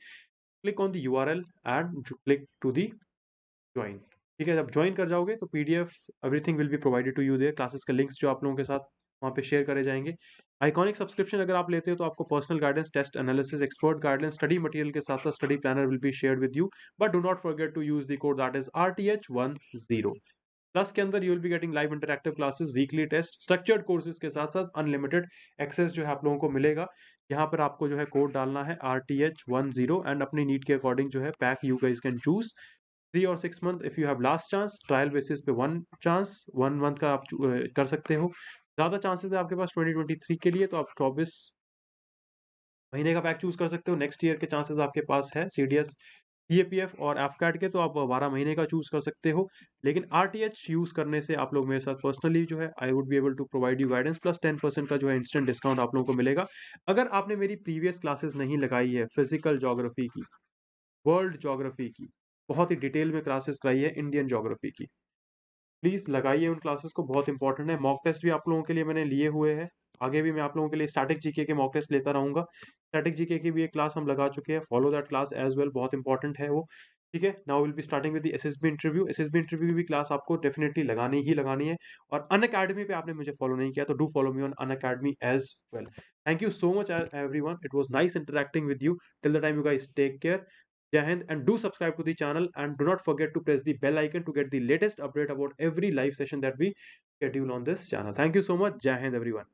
click on the URL and click to the join, ठीक है। जब ज्वाइन कर जाओगे तो PDF everything will be provided to you there. Classes के लिंक्स जो आप लोगों के साथ वहाँ पे शेयर करे जाएंगे। आइकॉनिक सब्सक्रिप्शन अगर आप लेते हो तो आपको personal guidance, test analysis, expert guidance, study material के साथ साथ study planner will be shared with you, but do not forget to use the code that is RTH10। Plus के अंदर you will be getting live interactive classes, weekly test, structured courses के साथ साथ अनलिमिटेड एक्सेस जो है आप लोगों को मिलेगा। यहाँ पर आपको जो है कोड डालना है RTH10 एंड अपनी नीड के अकॉर्डिंग जो है pack you guys can choose 3 और 6 month. If you have last chance, trial basis पे 1 चांस 1 मंथ का आप कर सकते हो। ज़्यादा चांसेस है आपके पास 2023 के लिए, तो आप 24 महीने का पैक चूज कर सकते हो। नेक्स्ट ईयर के चांसेस आपके पास है CDS, CAPF और एफकैट के, तो आप 12 महीने का चूज कर सकते हो। लेकिन RTH यूज करने से आप लोग मेरे साथ पर्सनली जो है I would be able to provide you guidance plus 10% का जो है इंस्टेंट डिस्काउंट आप लोगों को मिलेगा। अगर आपने मेरी प्रीवियस क्लासेस नहीं लगाई है, फिजिकल ज्योग्राफी की, वर्ल्ड ज्योग्राफी की, बहुत ही डिटेल में क्लासेस कराई है, इंडियन ज्योग्राफी की, प्लीज़ लगाइए उन क्लासेस को, बहुत इंपॉर्टेंट है। मॉक टेस्ट भी आप लोगों के लिए मैंने लिए हुए हैं। आगे भी मैं आप लोगों के लिए स्टैटिक जीके के मॉक टेस्ट लेता रहूंगा। स्टैटिक जीके की भी एक क्लास हम लगा चुके हैं, follow that class as well, बहुत इंपॉर्टेंट है वो। ठीक है, now will be starting with the SSB interview. SSB interview की भी क्लास आपको डेफिनेटली लगानी ही लगानी है। और अन अकेडमी पे आपने मुझे फॉलो नहीं किया तो do follow me on Unacademy as well. Thank you so much everyone, it was nice interacting with you. Till the time, you guys take care. Jai Hind, and do subscribe to the channel and do not forget to press the bell icon to get the latest update about every live session that we schedule on this channel. Thank you so much. Jai Hind everyone.